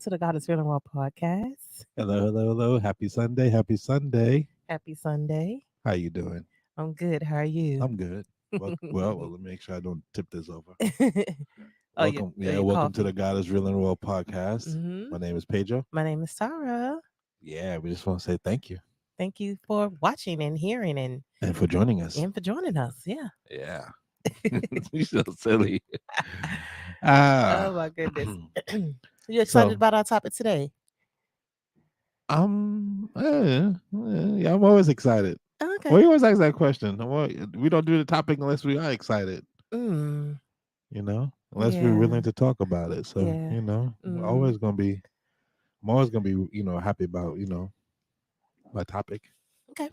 to the Goddard podcast. Hello, hello, hello. Happy Sunday. Happy Sunday. Happy Sunday. How you doing? I'm good. How are you? I'm good. Well, let me make sure I don't tip this over. Oh, your, your Welcome to coffee. the God is Real and Raw podcast. hmm My name is Pedro. My name is Tara. Yeah, we just want to say thank you Thank you for watching and hearing and for joining us. and for joining us. Yeah. Yeah. You're so silly. Oh Ah. my goodness. You excited So, about our topic today? yeah, I'm always excited. Okay. We always ask that question. Well, we don't do the topic unless we are excited, Mm, unless we're yeah. willing to talk about it. So, Yeah. we're Mm, always going to be I'm always gonna be, happy about, my topic. okay.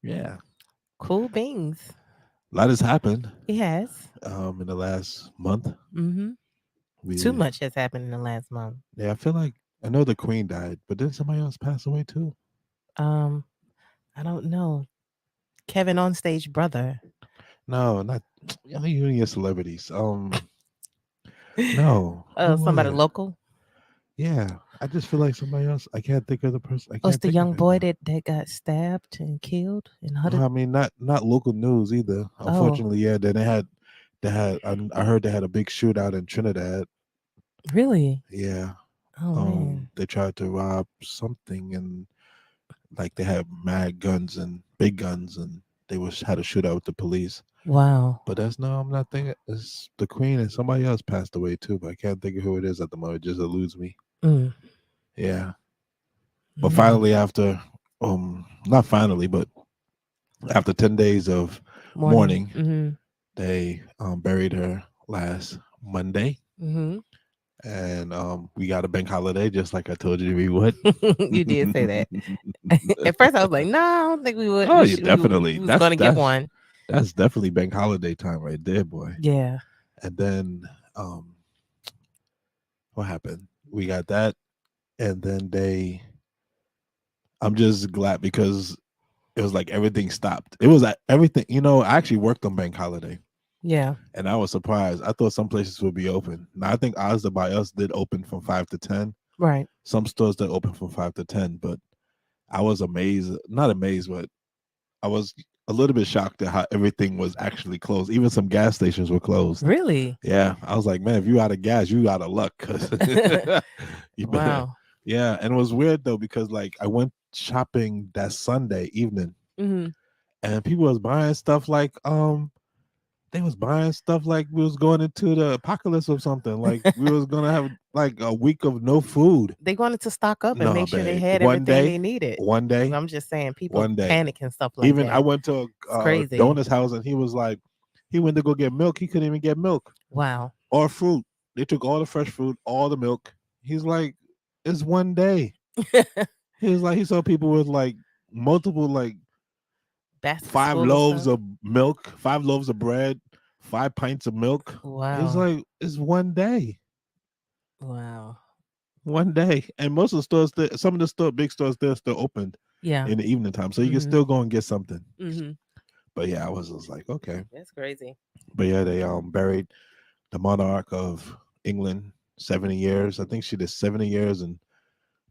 Yeah. Cool beans. A lot has happened It has. in the last month. Mm-hmm. Too We much has happened in the last month. I feel like I know the Queen died, but then somebody else passed away too. Um, I don't know. Kevin on stage brother. No, not I think you and your celebrities. No. Oh, Who was somebody it? local. Yeah. I just feel like somebody else. I can't think of the person. I Oh, it's can't the think of young it boy now. that got stabbed and killed and hunted. I mean, not local news either. Oh, Unfortunately, yeah. Then I heard they had a big shootout in Trinidad. really? Yeah. Oh man. They tried to rob something, and like they had mad guns and big guns, and they had a shootout with the police. Wow. But I'm not thinking it's the Queen, and somebody else passed away too, but I can't think of who it is at the moment. It just eludes me. Mm, Yeah. But mm. finally, after not finally, but after 10 days of Morning. mourning, Mm-hmm. they buried her last Monday. Mm-hmm. And we got a bank holiday, just like I told you we would. You did say that. At first, I was like, "No, I don't think we would. Oh, We yeah, should. We definitely. was going to get one." That's definitely bank holiday time right there, boy. Yeah. And then what happened? We got that, and then I'm just glad because it was like everything stopped. It was like everything. I actually worked on bank holiday, Yeah. and I was surprised. I thought some places would be open. Now I think Asda by us did open from 5 to 10. Right. Some stores did open from 5 to 10, but I was amazed. Not amazed, but I was a little bit shocked at how everything was actually closed. Even some gas stations were closed. Really? Yeah, I was like, man, if you out of gas, you out of luck. 'Cause you better, Wow. yeah. And it was weird though because like I went shopping that Sunday evening, Mm-hmm. and people was buying stuff like they was buying stuff like we was going into the apocalypse or something. Like we was gonna have like a week of no food. They wanted to stock up and No, make sure they babe. had everything they needed. One day, I'm just saying, people one day. panic and stuff like Even I that. went to It's a crazy. donut's house, and he was like, he went to go get milk. He couldn't even get milk Wow. or fruit. They took all the fresh fruit, all the milk. He's like, it's one day. He was like, he saw people with like multiple, like Baskets five full of loaves stuff. of milk, 5 loaves of bread, 5 pints of milk. He's Wow. like, it's one day. Wow. One day. And most of the stores, some of the big stores, they're still opened Yeah. in the evening time. So you can Mm-hmm. still go and get something. Mm-hmm. But yeah, I was just like, okay. That's crazy. But yeah, they buried the monarch of England 70 years. I think she did 70 years and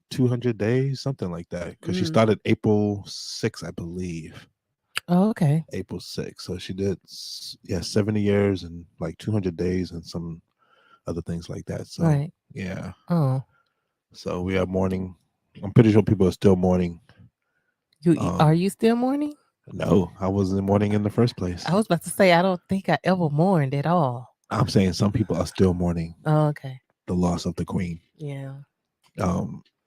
200 days, something like that. Because she Mm. started April 6th, I believe. Oh, okay. April 6th. So she did, 70 years and like 200 days and some other things like that. So, Right. yeah. Oh, So we are mourning. I'm pretty sure people are still mourning. are you still mourning? No, I wasn't mourning in the first place. I was about to say I don't think I ever mourned at all. I'm saying some people are still mourning Oh, okay. the loss of the Queen. Yeah.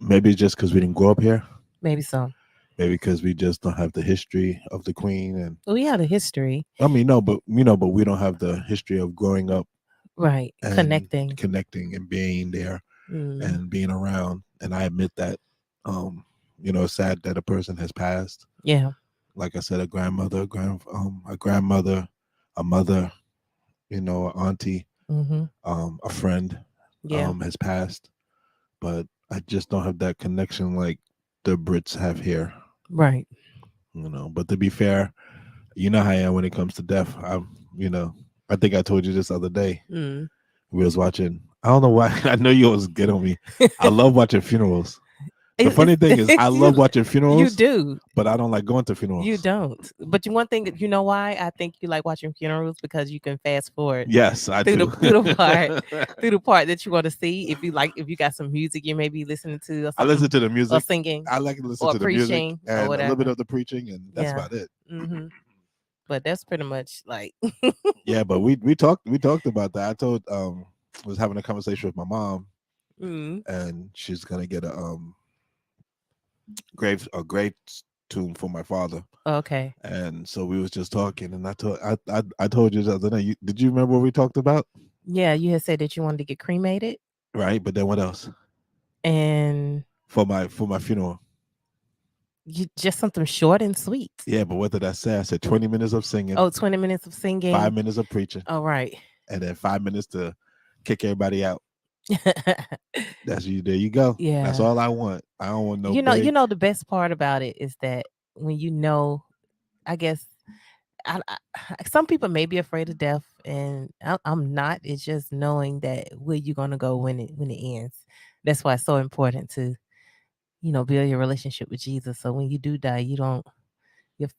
Maybe it's just because we didn't grow up here. Maybe so. Maybe because we just don't have the history of the Queen, and Well, we have a history. I mean, no, but we don't have the history of growing up, Right. and connecting, and being there, and being around. And I admit that, it's sad that a person has passed. Yeah. Like I said, a grandmother, a grandmother, a mother, an auntie, Mm-hmm. a friend, Yeah. has passed, but I just don't have that connection like the Brits have here. Right. But to be fair, you know how I am when it comes to death. I think I told you this other day. Mm. We was watching I don't know why. I know you always get on me. I love watching funerals. The funny thing is, I love watching you funerals, do. but I don't like going to You funerals. don't. But one thing that you know why I think you like watching funerals because you can fast forward Yes, I through do. the part that you want to see. If you got some music you may be listening to or I listen something to the or music. singing I like to listen or to the music preaching or and a little bit whatever. of the preaching, and that's Yeah. about it. hmm But that's pretty much like Yeah, but we talked about that. I told I was having a conversation with my mom, mm, and she's gonna get a grave tomb for my father. okay. And so we was just talking, and I told you the other night. Did you remember what we talked about? Yeah, you had said that you wanted to get cremated Right, but then what else and for my funeral? you just something short and sweet. Yeah, but what did I say? I said 20 minutes of singing, Oh, 20 minutes of singing. 5 minutes of preaching, All right. and then 5 minutes to kick everybody out. That's you. There you go. That's Yeah. all I want. I don't want no You big. know the best part about it is that when I guess some people may be afraid of death, and I'm not. It's just knowing that where you're gonna go when it ends. That's why it's so important to build your relationship with Jesus. So when you do die, you don't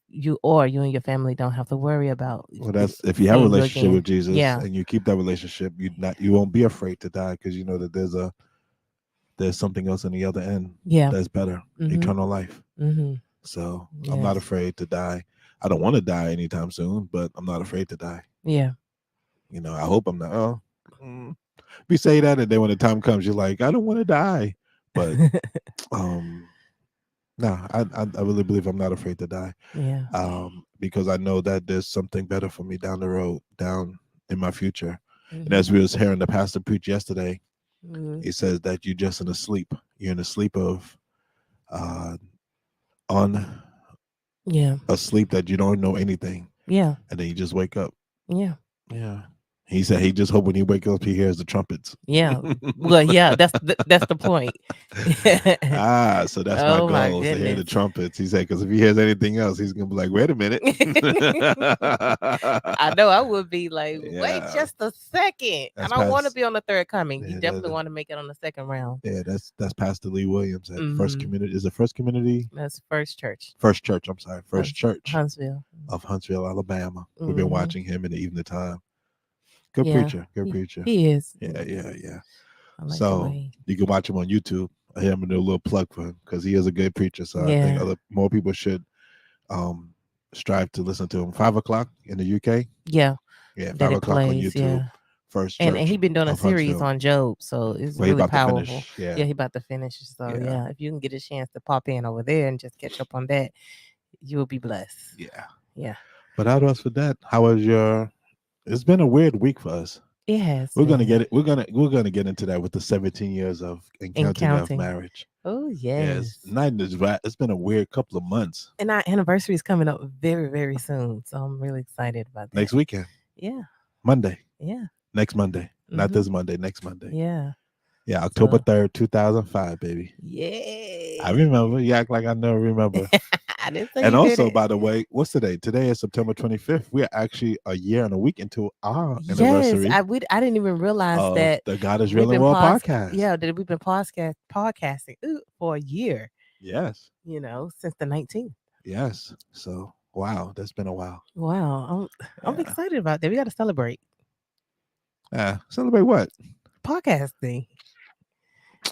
you and your family don't have to worry about Well, that's if you have a seeing you relationship with again. Jesus Yeah, and you keep that relationship, you won't be afraid to die because you know that there's something else on the other end yeah. that's better, Mhm. eternal life. Mhm. So I'm not Yes. afraid to die. I don't want to die anytime soon, but I'm not afraid to die. Yeah. I hope I'm not. Oh, we say that, and then when the time comes, you're like, I don't want to die, but um, no, I really believe I'm not afraid to die. Yeah. Because I know that there's something better for me down the road, down in my future. And Mhm. as we was hearing the pastor preach yesterday, Mhm. he says that you're just in a sleep. You're in a sleep of uh, on Yeah. a sleep that you don't know anything, Yeah. and then you just wake up. Yeah. Yeah. He said he just hope when he wakes up he hears the trumpets. Yeah. Well, yeah, that's the point. So that's my Oh my goal is to hear the goodness. trumpets. He said because if he hears anything else, he's gonna be like, wait a minute. I know I would be like, wait Yeah, just a second. I that's don't want to past. be on the third coming. You Yeah, definitely want to make it on the second round. that's Pastor Lee Williams at First Hmm Community. Is it First Community? That's First Church, First Church. I'm sorry, First Church Huntsville. of Huntsville, Alabama. We've been Hmm watching him in the evening time. Good Yeah, preacher. Good preacher. he is. Yeah, yeah, yeah. I like the So way. you can watch him on YouTube. I am gonna do a little plug for him because he is a good preacher. So I think Yeah, more people should um strive to listen to him. 5 o'clock in the UK. yeah, Yeah, that five it o'clock on plays. YouTube. Yeah, First and Church he been doing a of series Huntsville. on Job, so it's Well, he really about to powerful. finish. Yeah, Yeah, he about to finish. So yeah, yeah, if you can get a chance to pop in over there and just catch up on that, you will be blessed. yeah. Yeah, But how else for that? How was your? It's been a weird week for us. it has We're gonna get been it. We're gonna get into that with the 17 years of and and counting of counting. marriage. Oh Yeah, yes. it's been a weird couple of months. And our anniversary is coming up very, very soon. So I'm really excited about that. Next weekend, Yeah. Monday, Yeah. next Monday, not hmm this Monday, next Monday. Yeah. Yeah, October So 3rd, 2005, baby. I yay. remember. You act like I never remember. I didn't say And you did also, it. by the way, what's today? Today is September 25th. We're actually a year and a week into our Yes. anniversary I didn't even realize of that the God is we've Real and been Raw podcast. that we've been podcasting for a year, Yes, since the 19th. yes. So, wow, that's been a while. Wow. I'm Yeah. excited about that. We gotta celebrate Celebrate what? podcasting.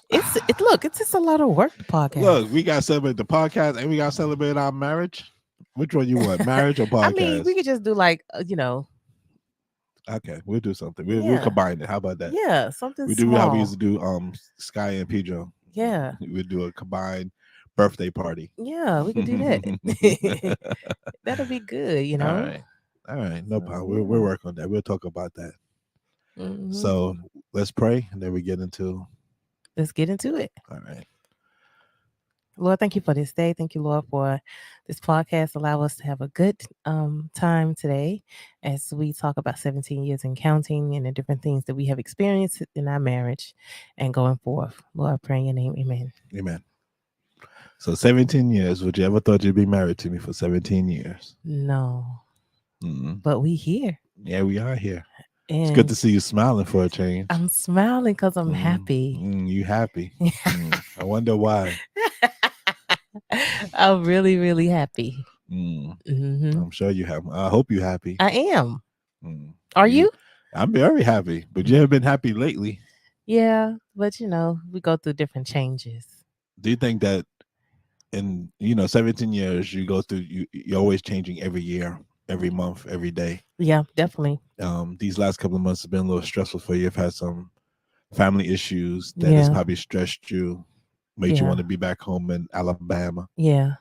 It's just a lot of work to podcast. Look, we got to celebrate the podcast and we got to celebrate our marriage. Which one you want, marriage or I mean, we podcast? could just do like Okay, we'll do something. We'll yeah. combine it. How about that? Yeah, something We do how we used small. to do Sky and Pedro. Yeah. We do a combined birthday party. Yeah, we could do that. That'll be good, All right. All right. No So, problem. We'll yeah. work on that. We'll talk about that. Mhm. So let's pray and then we get into Let's get into it. all right. Lord, thank you for this day. Thank you, Lord, for this podcast. Allow us to have a good time today as we talk about 17 years and counting and the different things that we have experienced in our marriage and going forth. Lord, I pray in your name. Amen. Amen. So 17 years. Would you ever thought you'd be married to me for 17 years? No, Mm-hmm. but we here. Yeah, we are here. It's good And to see you smiling for a change. I'm smiling because I'm happy. You happy? I wonder why. I'm really, really happy. Mm, Hmm. I'm sure you have. I hope you happy. I am. Mm, Are you, you? I'm very happy, but you Mm. haven't been happy lately. Yeah, but we go through different changes. Do you think that in 17 years you go through you're always changing every year, every month, every day? Yeah, definitely. These last couple of months have been a little stressful for you. You've had some family issues that has Yeah, probably stressed you, made you want yeah, to be back home in Alabama. yeah,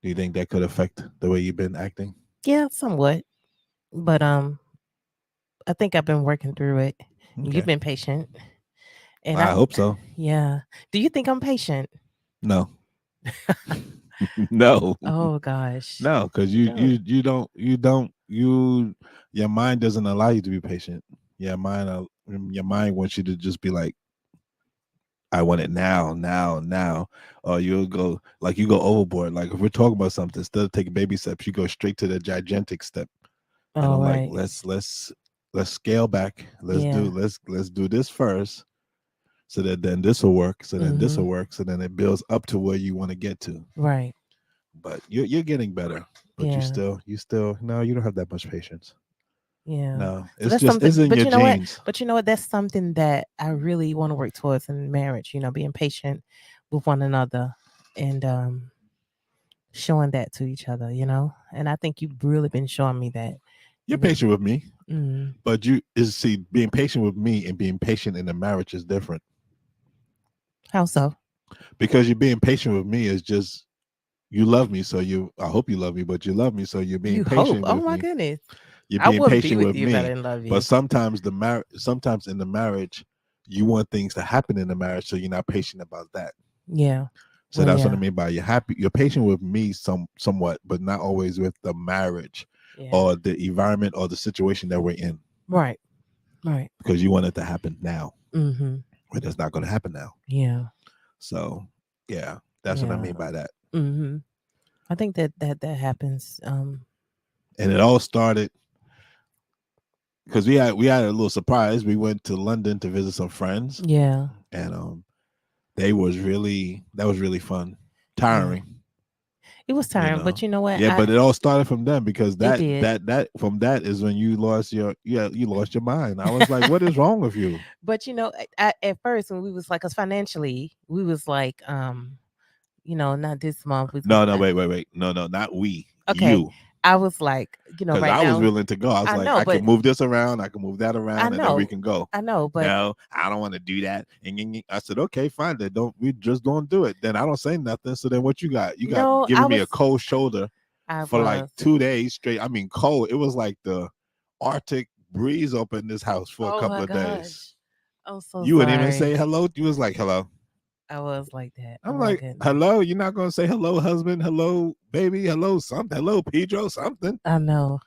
Do you think that could affect the way you've been acting? yeah, somewhat. But I think I've been working through it. You've Okay, been patient, and I hope so. yeah. Do you think I'm patient? No, no, Oh gosh, no, because you don't. your mind doesn't allow you to be patient. Your mind wants you to just be like, I want it now, now, now. Or you go overboard. Like if we're talking about something, instead of taking baby steps, you go straight to the gigantic step. And All I'm like, right. let's scale back. Yeah. Let's do this first, so that then this will work. So then this Mm-hmm. will work. So then it builds up to where you want to get to. Right. But you're getting better. But Yeah. you still no, you don't have that much patience. Yeah. No, So it's that's just something. it's in But your you know what? genes. But you know what? That's something that I really want to work towards in marriage. Being patient with one another and showing that to each other. And I think you've really been showing me that. You're You've been. patient with me. Mm, But you is see being patient with me and being patient in a marriage is different. how so? Because you're being patient with me is just you love me, so you I hope you love me, but you love me, so you're being You hope. patient Oh with my me. goodness. You're I being wouldn't be patient with with you if I me. didn't love But you. sometimes in the marriage, you want things to happen in the marriage, so you're not patient about that. Yeah. So Well, that's what I yeah. mean by you're patient with me somewhat, but not always with the marriage Yeah. or the environment or the situation that we're in. Right. Right. Because you want it to happen now. Mm-hmm. But it's not gonna happen now. Yeah. So yeah, that's what I Yeah. mean by that. Mm-hmm. I think that happens. And it all started because we had a little surprise. We went to London to visit some friends, Yeah. and that was really fun, Yeah. tiring, It was you tiring, but know. you know what? Yeah, but it all started from them because It that did. that that from that is when you lost your mind. I was like, what is wrong with you? But at first when we was like, cause financially, we was like, not this month. We was No, gonna. no, wait, no, not we, Okay, you. I was like, Because right I was now, willing to go. I was I like, know, I can but move this around, I can move that I around, and then we know, can go. I know, but No, I don't want to do that. And I said, okay, fine. Then we just don't do it. Then I don't say nothing. So then what you got? You got no, giving me a cold shoulder I for like was. 2 days straight. I mean, cold. It was like the Arctic breeze up in this house for a Oh couple my of days. gosh, I'm so You wouldn't even say sorry. hello. You was like, hello. I was like that. Oh I'm my like, goodness. hello. You're not gonna say hello, husband. Hello, baby. Hello, something. Hello, Pedro. Something. I know.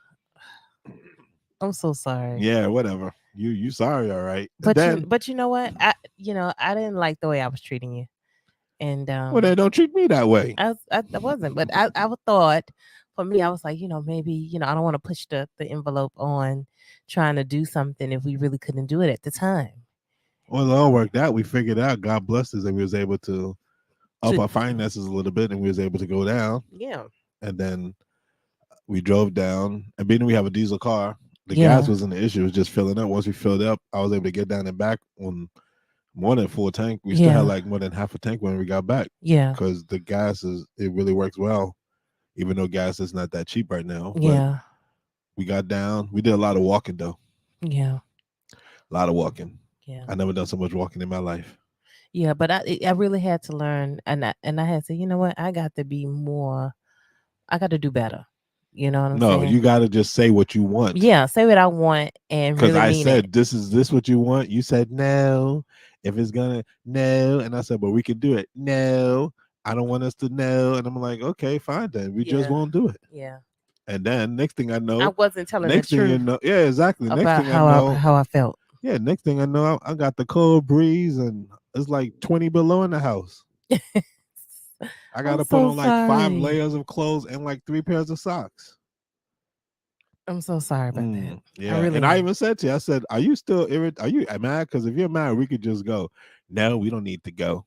I'm so sorry. Yeah, whatever. You sorry, all right. And But then, you know what? I didn't like the way I was treating you, and well, then don't treat me that way. I wasn't. But I would thought, for me, I was like, maybe I don't want to push the envelope on trying to do something if we really couldn't do it at the time. Well, it all worked out. We figured out. God blessed us, and we was able to up To our finances a little bit, and we was able to go down. Yeah, And then we drove down, and being we have a diesel car, the gas yeah, wasn't the issue. It was just filling up. Once we filled up, I was able to get down and back on more than full tank. We still had yeah, like more than half a tank when we got back yeah, because the gas it really works well, even though gas is not that cheap right now. But yeah, we got down. We did a lot of walking though, yeah, a lot of walking. yeah. I never done so much walking in my life. Yeah, but I really had to learn, and I had to say, you know what, I got to be more. I got to do better. You know what I'm No, saying? you got to just say what you want. Yeah, say what I want and Because really I mean it. said, this what you want? You said no. If it's gonna no, and I said, but we can do it. No, I don't want us to know. And I'm like, okay, fine then. We just Yeah, won't do it. yeah. And then next thing I I know, wasn't telling the next thing you truth know, yeah, exactly. Next about thing I know, how I felt. yeah, next thing I know, I got the cold breeze and it's like 20 below in the house. I I'm gotta put so on like 5 sorry. layers of clothes and like 3 pairs of socks. I'm so sorry about that. I Yeah, and really I am. even said to you, I said, "Are you still Are you mad? Because if you're mad, we could just go." No, we don't need to go.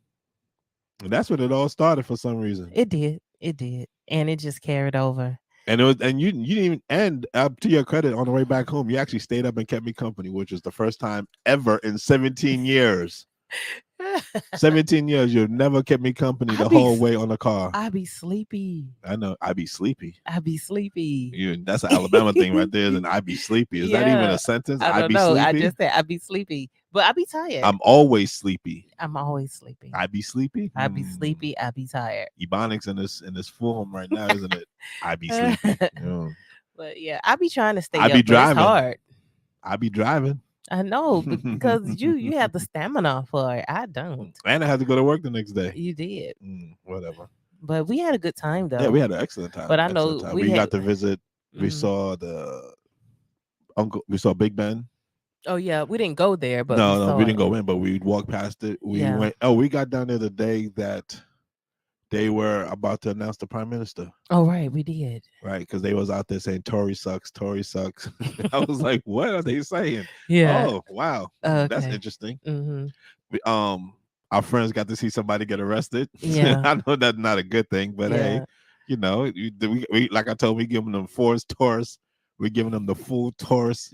And that's when it all started for some reason. It did. It did. And it just carried over. And it was, and you didn't even end up to your credit on the way back home. You actually stayed up and kept me company, which was the first time ever in 17 years. 17 years, you've never kept me company I the be whole way on the car. I be sleepy. I know I be sleepy. I be sleepy. That's an Alabama thing right there. And I be sleepy. Is that even a Yeah. sentence? I I don't be know. I sleepy. just said I be sleepy. But I be tired. I'm always sleepy. I'm always sleepy. I be sleepy. I be sleepy. I be tired. Ebonics in this form right now, isn't it? I be sleepy. But yeah, I be trying to I stay be up, but it's driving. hard. I be driving. I know because you have the stamina for it. I don't. And I had to go to work the next day. You did. Whatever. But we had a good time Yeah, though. we had an excellent time. But I Excellent know time. we We had got to visit. We saw we saw Big Ben. Oh yeah, we didn't go there, but we No, saw we didn't it. go in, but we walked past it. We Yeah. went. Oh, we got down there the day that they were about to announce the prime minister. Oh right, we did. Right, because they was out there saying Tory sucks, Tory sucks. I was like, what are they saying? Yeah. Oh, wow, that's Okay. interesting. Mm-hmm. Our friends got to see somebody get arrested. Yeah. I know that's not a good thing, but hey, Yeah. you know, we like I told, we giving them Forest Taurus, we're giving them the full Taurus,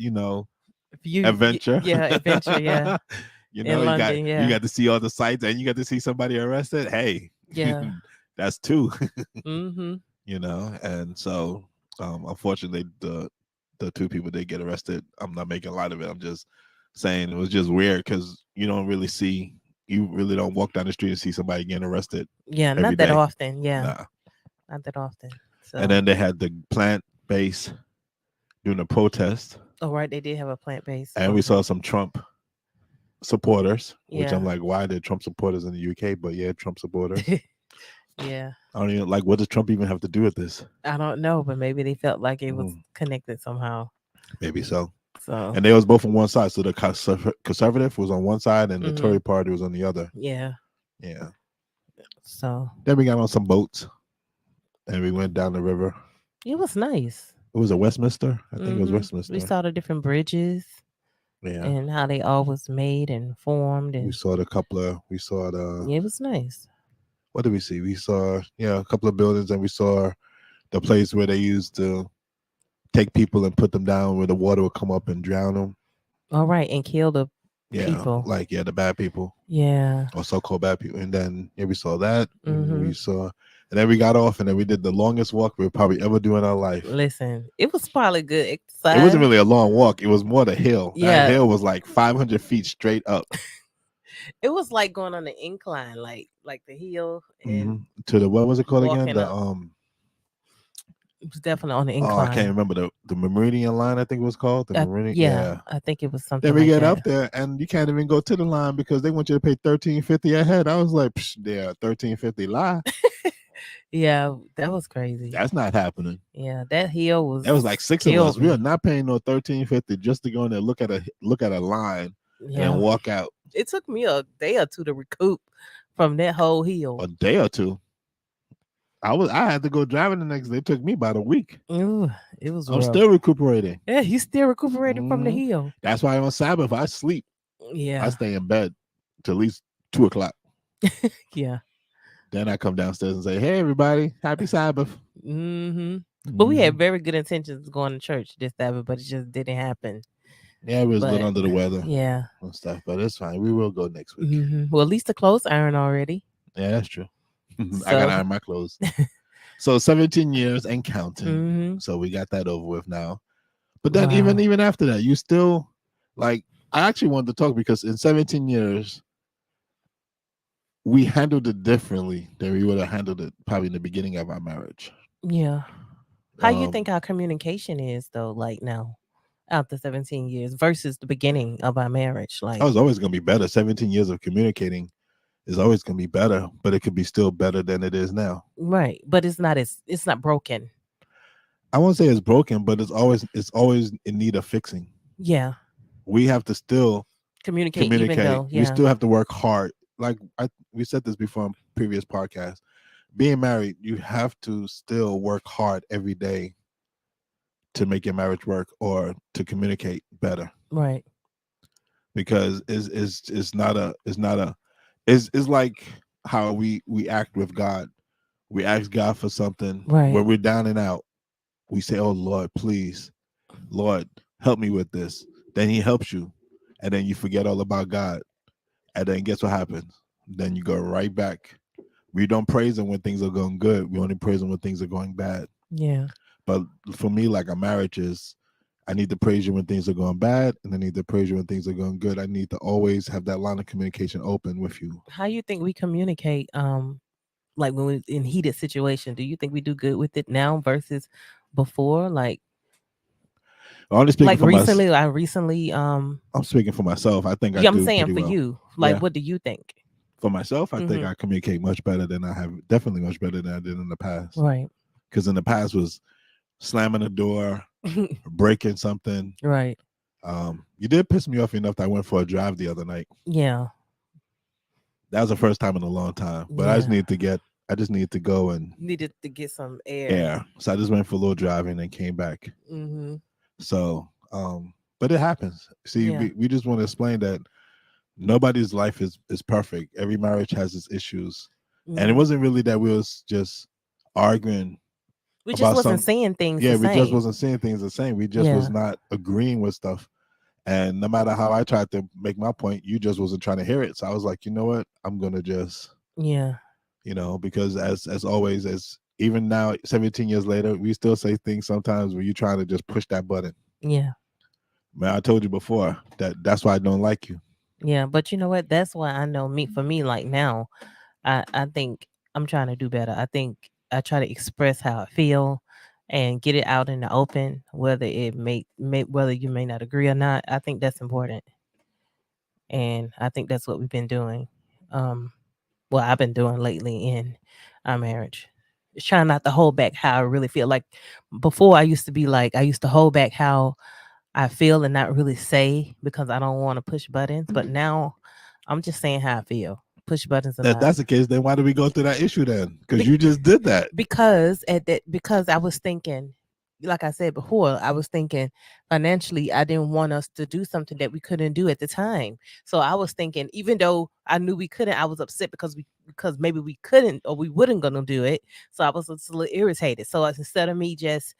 adventure. Yeah, adventure, yeah. In You London, you yeah. got to see all the sights, and you got to see somebody arrested. Hey, Yeah. that's two. Mm-hmm. And so unfortunately the two people did get arrested. I'm not making light of it. I'm just saying it was just weird because you really don't walk down the street and see somebody getting arrested. Yeah, every not that day. often. Yeah. Nah. Not that often. So And then they had the plant base doing a protest, oh right, they did have a plant based. and we saw some Trump supporters, which I'm Yeah. like, why are there Trump supporters in the UK? But yeah, Trump supporters. Yeah. I don't even like, what does Trump even have to do with this? I don't know, but maybe they felt like it was connected somehow. Maybe so. So And they was both on one side. So the conservative was on one side and the Tory party was on the other. yeah. Yeah. So Then we got on some boats and we went down the river. it was nice. It was a Westminster. I think it was Westminster. We saw the different bridges. Yeah. And how they all was made and formed, and We saw yeah, it was nice. What did we see? We saw a couple of buildings, and we saw the place where they used to take people and put them down where the water would come up and drown them. All right, and kill the people. The bad people. Yeah. Or so-called bad people. And then we saw that. And then we got off, and then we did the longest walk we'll probably ever do in our life. Listen, it was probably good exercise. It wasn't really a long walk. It was more the hill. Yeah. That hill was like 500 feet straight up. It was like going on an incline, like the hill. And to the, what was it called again? It was definitely on the incline. Oh, I can't remember the Meridian line. I think it was called the Meridian. Yeah, I think it was something. Then we like get that. up there, and you can't even go to the line because they want you to pay $13.50 a head. I was like, yeah, $13.50 lie. Yeah, that was crazy. That's not happening. Yeah, that hill was. That was like 6 of us. We are not paying no $13.50 just to go in there, look at a line, and walk out. It took me a day or two to recoup from that whole hill. A day or two. I had to go driving the next day. It took me about a week. Ooh, it was. I'm still recuperating. Yeah, he's still recuperating from the hill. That's why on Sabbath I sleep. Yeah, I stay in bed till at least 2:00. Yeah. Then I come downstairs and say, "Hey, everybody, happy Sabbath." But we had very good intentions of going to church this Sabbath, but it just didn't happen. Yeah, we was a little under the weather. Yeah, and stuff, but it's fine. We will go next week. Well, at least the clothes iron already. Yeah, that's true. I gotta iron my clothes. So 17 years and counting. So we got that over with now. But then even after that, you still like. I actually wanted to talk because in 17 years, we handled it differently than we would have handled it probably in the beginning of our marriage. Yeah. How you think our communication is though, like now, after 17 years versus the beginning of our marriage? Like, I was always gonna be better. 17 years of communicating is always gonna be better, but it could be still better than it is now. Right, but it's not broken. I won't say it's broken, but it's always in need of fixing. Yeah. We have to still communicate. Even though, we still have to work hard. Like we said this before on previous podcasts. Being married, you have to still work hard every day to make your marriage work or to communicate better, Right. because it's like how we act with God. We ask God for something Right. when we're down and out. We say, "Oh Lord, please, Lord, help me with this." Then He helps you, and then you forget all about God, and then guess what happens? Then you go right back. We don't praise Him when things are going good. We only praise Him when things are going bad. Yeah. But for me, like a marriage is, I need to praise you when things are going bad, and I need to praise you when things are going good. I need to always have that line of communication open with you. How you think we communicate? Like when we in heated situation, do you think we do good with it now versus before? Only speaking Like for my, recently, I recently I'm speaking for myself. I think I yeah, I'm do saying pretty for well. you. Like, Yeah, what do you think? for myself, I think Mm-hmm. I communicate much better than I have. Definitely much better than I did in the past. Right. Because in the past was slamming the door, breaking something. Right. You did piss me off enough that I went for a drive the other night. Yeah. That was the first time in a long time. But Yeah. I just need to go and Needed to get some air. air. So I just went for a little driving and came back. Mm-hmm. So, but it happens. See, Yeah. we just want to explain that nobody's life is perfect. Every marriage has its issues, and it Mm-hmm. wasn't really that we was just arguing We just about wasn't some. saying things Yeah, the we just same. wasn't seeing things the same. We just was Yeah. not agreeing with stuff. And no matter how I tried to make my point, you just wasn't trying to hear it. So I was like, you know what? I'm gonna just, Yeah. because as always, as even now, 17 years later, we still say things sometimes where you're trying to just push that button. Yeah. Man, I told you before that that's why I don't like you. Yeah. But you know what? That's why I know me for me, like now, I think I'm trying to do better. I think I try to express how I feel and get it out in the open, whether whether you may not agree or not. I think that's important. And I think that's what we've been doing. Um, well, I've been doing lately in our marriage. It's trying not to hold back how I really feel. Like before, I used to be like, I used to hold back how I feel and not really say because I don't want to push buttons. But now I'm just saying how I feel. Push buttons or If not. that's the case, then why do we go through that issue then? Because you just did that. Because I was thinking, like I said before, I was thinking financially I didn't want us to do something that we couldn't do at the time. So I was thinking, even though I knew we couldn't, I was upset because maybe we couldn't or we wouldn't gonna do it. So I was just a little irritated. So instead of me just,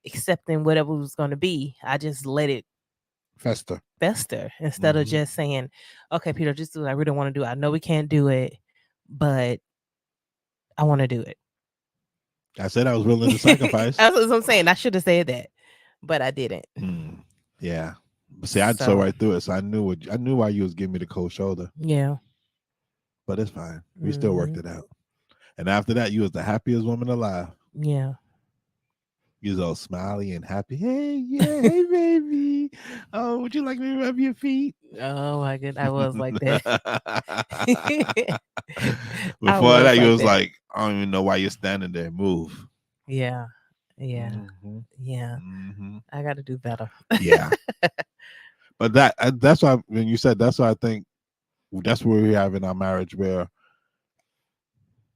accepting whatever was gonna be, I just let it Fester. fester instead of Hmm. just saying, okay, Peter, just do what I really want to do. I know we can't do it, but I want to do it. I said I was willing to sacrifice. That's what I'm saying. I should have said that, but I didn't. Hmm. Yeah. But see, I saw So right through it, so I knew why you was giving me the cold shoulder. yeah. But it's fine. We still worked Hmm. it out. And after that, you was the happiest woman alive. Yeah. You was all smiley and happy. Hey, yeah, hey, baby. Oh, would you like me to rub your feet? Oh my god, I was like that. I Before was that, you like was that. like, I don't even know why you're standing there. Move. Yeah. Yeah. Hmm. Yeah. Hmm. I got to do better. Yeah. But that's why when you said that's why I think that's where we have in our marriage where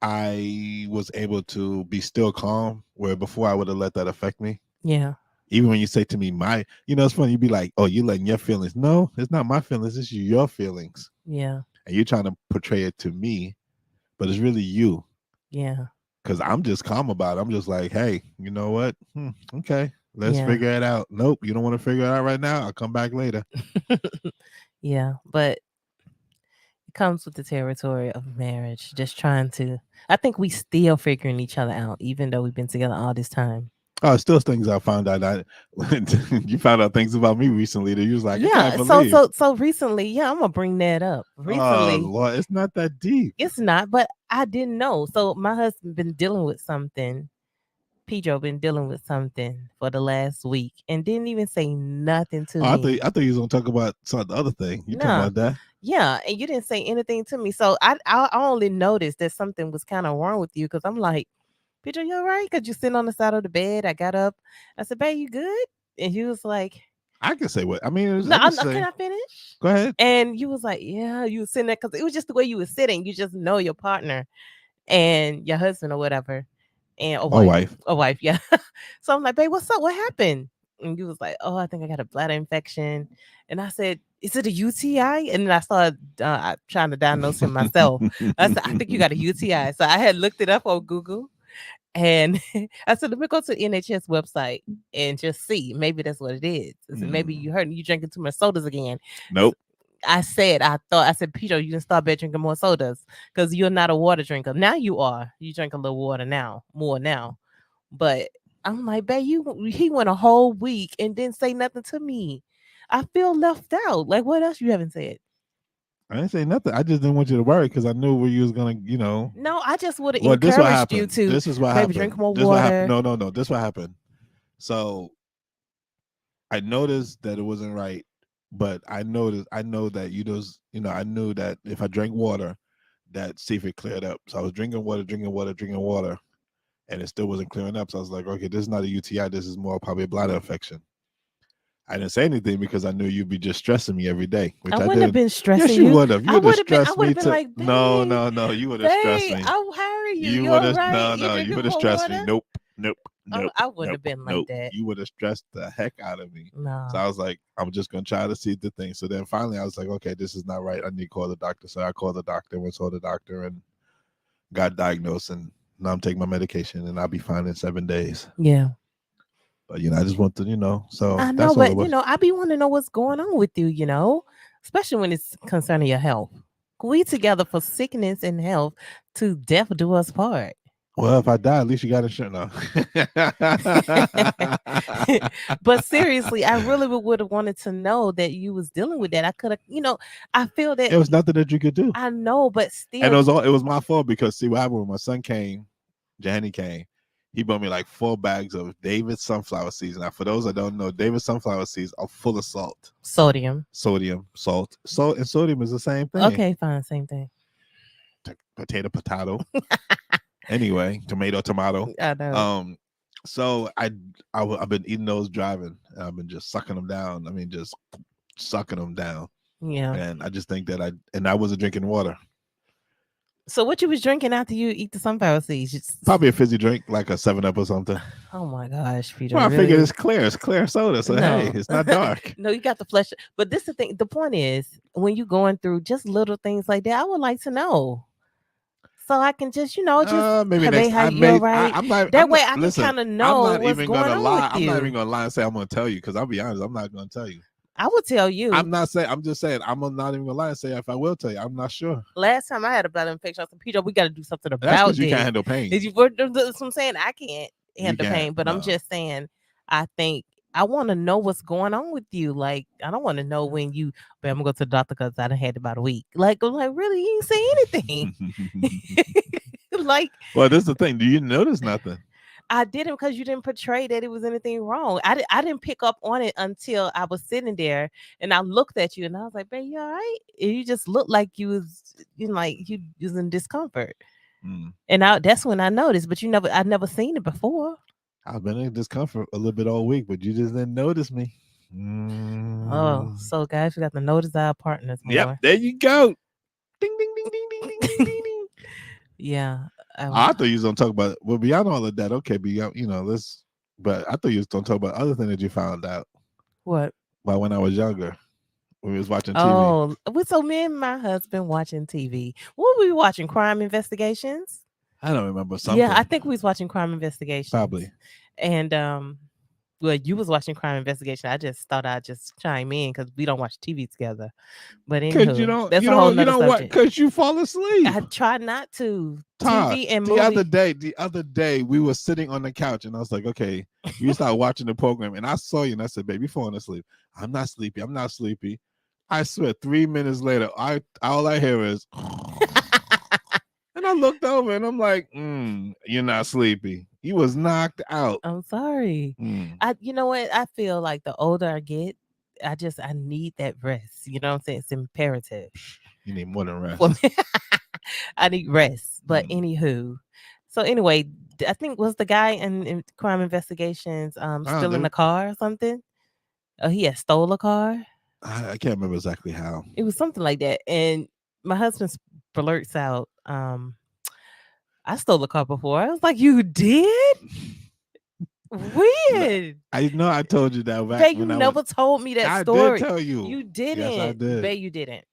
I was able to be still calm, where before I would have let that affect me. Yeah. Even when you say to me, it's funny, you'd be like, oh, you letting your feelings. No, it's not my feelings, it's your feelings. Yeah. And you're trying to portray it to me, but it's really you. Yeah. Because I'm just calm about it. I'm just like, hey, you know what? Okay, let's Yeah. figure it out. Nope, you don't want to figure it out right now. I'll come back later. Yeah. But it comes with the territory of marriage. Just trying to. I think we still figuring each other out, even though we've been together all this time. Oh, still things I found out. You found out things about me recently that you was like, I can't Yeah. So believe. so so recently, yeah, I'm gonna bring that up. Oh Recently, Lord, it's not that deep. it's not, but I didn't know. So my husband been dealing with something. Pedro been dealing with something for the last week and didn't even say nothing to Oh, me. I thought you was gonna talk about some of the other thing. You talking Nah. about that? Yeah, and you didn't say anything to me. So I only noticed that something was kind of wrong with you because I'm like, Pedro, you all right? Because you sitting on the side of the bed. I got up. I said, babe, you good? And he was like, I can say what I mean. no, I can can say. I finish? Go ahead. And you was like, yeah, you was sitting there because it was just the way you was sitting. You just know your partner and your husband or whatever. and a My wife, wife. a wife, yeah. So I'm like, babe, what's up? What happened? And you was like, oh, I think I got a bladder infection. And I said, is it a UTI? And then I started trying to diagnose him myself. I said, I think you got a UTI. So I had looked it up on Google, and I said, let me go to the NHS website and just see. Maybe that's what it is. I said, maybe you heard you drinking too much sodas again. Nope. I said, Peter, you can start back drinking more sodas because you're not a water drinker. Now you are. You drink a little water now, more now. But I'm like, babe, he went a whole week and didn't say nothing to me. I feel left out. Like, what else you haven't said? I didn't say nothing. I just didn't want you to worry because I knew where you was gonna, No, I just would have Well, this what encouraged you happened. to This is what maybe drink happened. more This what happened. water. No, no, no. This what happened. So I noticed that it wasn't right, but I know that I knew that if I drank water, that see if it cleared up. So I was drinking water, drinking water, drinking water, and it still wasn't clearing up. So I was like, okay, this is not a UTI. This is more probably a bladder infection. I didn't say anything because I knew you'd be just stressing me every day, I which I wouldn't have did. been Yes, stressing you you. would have. You I would have would have been. I stressed would me have been to. like, No, babe, no, no. You would have stressed babe, me. how are you? You You would all have. right? No, You no. You drinking would have more stressed me. water? Nope, nope, Oh, nope, I wouldn't nope, have been like nope. that. You would have stressed the heck out of me. So No. I was like, I'm just gonna try to see the thing. So then finally, I was like, okay, this is not right. I need to call the doctor. So I called the doctor, went saw the doctor, and got diagnosed. And now I'm taking my medication, and I'll be fine in 7 days. Yeah. But I just want to. So I know, that's all it but was. I be wanting to know what's going on with you, especially when it's concerning your health. We together for sickness and health to death do us part. Well, if I die, at least you got insurance. No. But seriously, I really would have wanted to know that you was dealing with that. I could have, I feel that It was nothing that you could do. I know, but And still, it was my fault because see what happened when my son came, Johnny came, he bought me like 4 bags of David sunflower seeds. Now, for those that don't know, David sunflower seeds are full of salt, sodium. salt, and sodium is the same thing. Okay, fine, same thing. Potato. Anyway, tomato. I know. So I've been eating those driving, and I've been just sucking them down. I mean, just sucking them down. Yeah. And I just think that I wasn't drinking water. So what you was drinking after you eat the sunflower seeds? Probably a fizzy drink, like a 7-Up or something. Oh my gosh, Peter! Well, I really? figured it's clear. It's clear soda, so hey, it's not dark. No, you got the flesh. But this is the thing. The point is, when you're going through just little things like that, I would like to know, so I can just Maybe make next. how you're right. I'm not. That I'm way, not, I can listen, kind of I'm know not what's even going gonna on lie. with I'm not even you. gonna lie and say I'm gonna tell you because I'll be honest. I'm not gonna tell you. I would tell you. I'm not saying. I'm just saying. I'm not even gonna lie and say if I will tell you. I'm not sure. Last time I had a bladder infection, I said, Peter, we got to do something That's about because you this. can't handle pain. That's what I'm saying. I can't handle can't, pain, but I'm no. just saying, I think I want to know what's going on with you. Like, I don't want to know when but I'm gonna go to the doctor because I done had it about a week. Like, I'm like, really, you ain't say anything. Like, well, this is the thing. Do you notice nothing? I didn't because you didn't portray that it was anything wrong. I didn't pick up on it until I was sitting there and I looked at you and I was like, babe, you all right? And you just looked like you was in discomfort. And that's when I noticed, but I'd never seen it before. I've been in discomfort a little bit all week, but you just didn't notice me. Oh, so guys, we got to notice our partners more. Yep, there you go. Ding, ding, ding, ding, ding, ding, ding, ding, ding. Yeah. I thought you was gonna talk about well beyond all of that. Okay, let's. But I thought you was gonna talk about other thing that you found out. What? About when I was younger, when we was watching TV. Oh, so me and my husband watching TV. What were we watching? Crime Investigations. I don't remember something. Yeah, I think we was watching Crime Investigations. Probably. And well, you was watching Crime Investigation. I just thought I'd just chime in because we don't watch TV together. But anywho, that's a whole nother subject. Because you fall asleep. I try not to. Todd, TV and the other day, we were sitting on the couch and I was like, okay, you start watching the program and I saw you and I said, baby, you're falling asleep. I'm not sleepy. I'm not sleepy. I swear, 3 minutes later, all I hear is, and I looked over and I'm like, you're not sleepy. You was knocked out. I'm sorry. You know what? I feel like the older I get, I need that rest. You know what I'm saying? It's imperative. You need more than rest. I need rest. But anywho, so anyway, I think was the guy in Crime Investigations stealing a car or something? Oh, he had stole a car. I can't remember exactly how. It was something like that. And my husband blurts out, I stole a car before. I was like, you did? L- Weird. I know I told you that back Babe, you when I went. never told me that I did story. tell you. You Yes, I didn't. did. Babe, you didn't.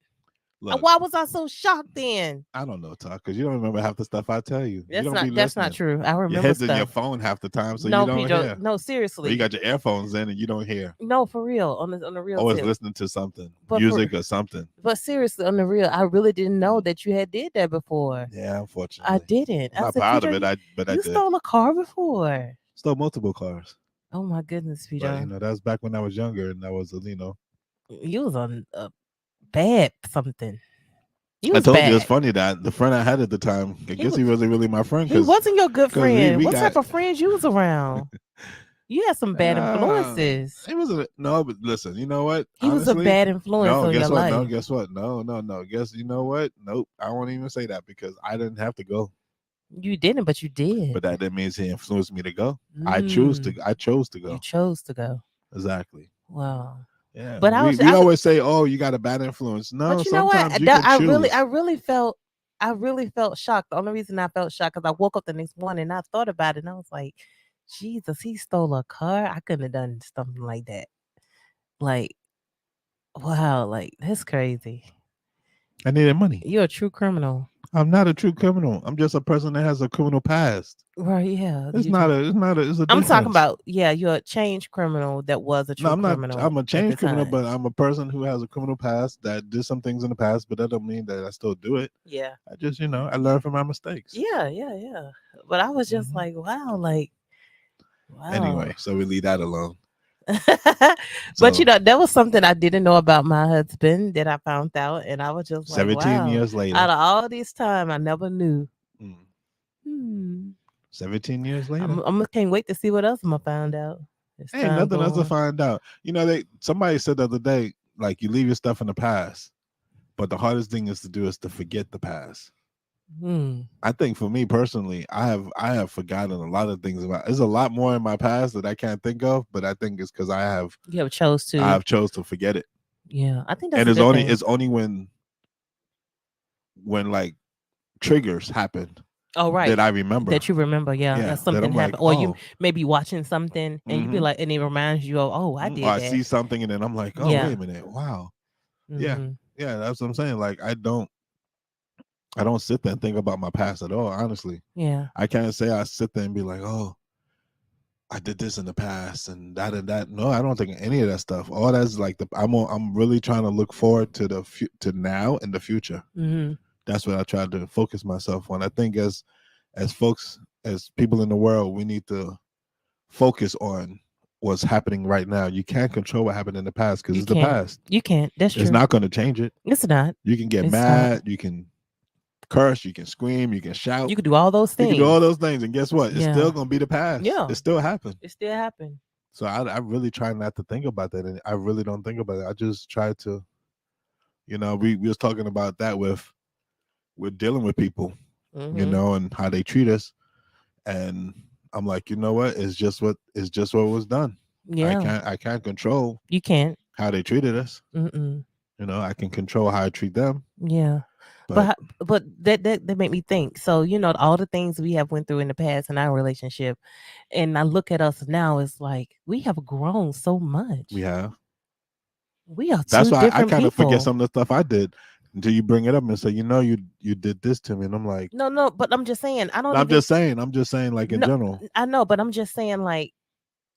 Look, Why was I so shocked then? I don't know, Talk, because you don't remember half the stuff I tell you. You That's don't be not that's not listening. true. I Your remember head's in your stuff. phone half the time, so you No, don't Pedro. hear. No, Or you seriously. got your earphones in and you don't hear. No, for real. On the real Always tip. listening to something, But for music or something. but seriously, on the real, I really didn't know that you had did that before. Yeah, I unfortunately. didn't. I'm I not said, proud of Pedro, it. But I you did. stole a car before. Stole multiple cars. Oh my goodness, But Pedro. that was back when I was younger and I was You was on a bad something. You I was told you it's bad. funny that the friend I had at the time, I He guess was he wasn't really my friend he wasn't your good because we friend. we What got type of friends you was around? You had some bad influences. it was no, but listen, you know what? He was a Honestly, bad influence no, on your guess what? No, life. guess what? No. Guess you know what? Nope. I won't even say that because I didn't have to go. You didn't, but you did. But that means he influenced me to go. Mm, I chose to you go. chose to go. Exactly. Wow. Yeah. But We always say, oh, you got a bad influence. No, but you know what? sometimes you can I choose. really felt shocked. The only reason I felt shocked because I woke up the next morning and I thought about it and I was like, Jesus, he stole a car. I couldn't have done something like that. Like, wow, like that's crazy. I needed money. You're a true criminal. I'm not a true criminal. I'm just a person that has a criminal past. Right, yeah. It's a I'm talking difference. about, yeah, you're a changed criminal that was a No, true I'm not. criminal I'm a at the change criminal, time. but I'm a person who has a criminal past that did some things in the past, but that don't mean that I still do it. Yeah. I just, I learn from my mistakes. Yeah. But I was just Hmm. like, wow. Anyway, so we leave that alone. But So that was something I didn't know about my husband that I found out, and I was just like, 17 wow. years later. Out of all this time, I never knew. Mm, Hmm. 17 years later. Can't wait to see what else I'm gonna find out. As Ain't time nothing go else to on. find out. Somebody said the other day, like you leave your stuff in the past, but the hardest thing is to do is to forget the past. Hmm. I think for me personally, I have forgotten a lot of things about. There's a lot more in my past that I can't think of, but I think it's because You have chose I to. have chose to forget it. Yeah, I think that's And a good it's thing. only when like triggers happen Oh, right. that I remember. That you remember, yeah, Yeah, that that something I'm like, happened, or you oh, maybe watching something and you be mm-hmm, like, and it reminds you of, oh, I or did I that. see something and then I'm like, oh, wait Yeah. a minute, wow, yeah, Mm-hmm. yeah, that's what I'm saying. Like I don't sit there and think about my past at all. Honestly, Yeah. I can't say I sit there and be like, oh, I did this in the past and that and that. No, I don't think any of that stuff. All that's like I'm really trying to look forward to to now and the future. Mm-hmm. That's what I try to focus myself on. I think as folks, as people in the world, we need to focus on what's happening right now. You can't control what happened in the past because You it's the can't. past. You can't. That's It's true. not going to change it. It's not. You can get It's not. mad, you can curse, you can scream, you can shout, You could do all those you can do things. all those things, and guess what? It's still Yeah. going to be the past. Yeah. It still happened. It still happened. So I really try not to think about that, and I really don't think about it. I just try to, we was talking about that with dealing with people, Mm-hmm. and how they treat us, and I'm like, you know what? It's just what was done. Yeah. I can't control You can't. how they treated us. Mm-mm. I can control how I treat them, Yeah. but But that made me think. So, all the things we have went through in the past in our relationship, and I look at us now, it's like we have grown so much. we have. We are That's two why I different kind of forget people. some of the stuff I did until you bring it up and say, you did this to me, and I'm like, No, but I'm just saying, I don't I'm even just saying, like in no, general. I know, but I'm just saying, like,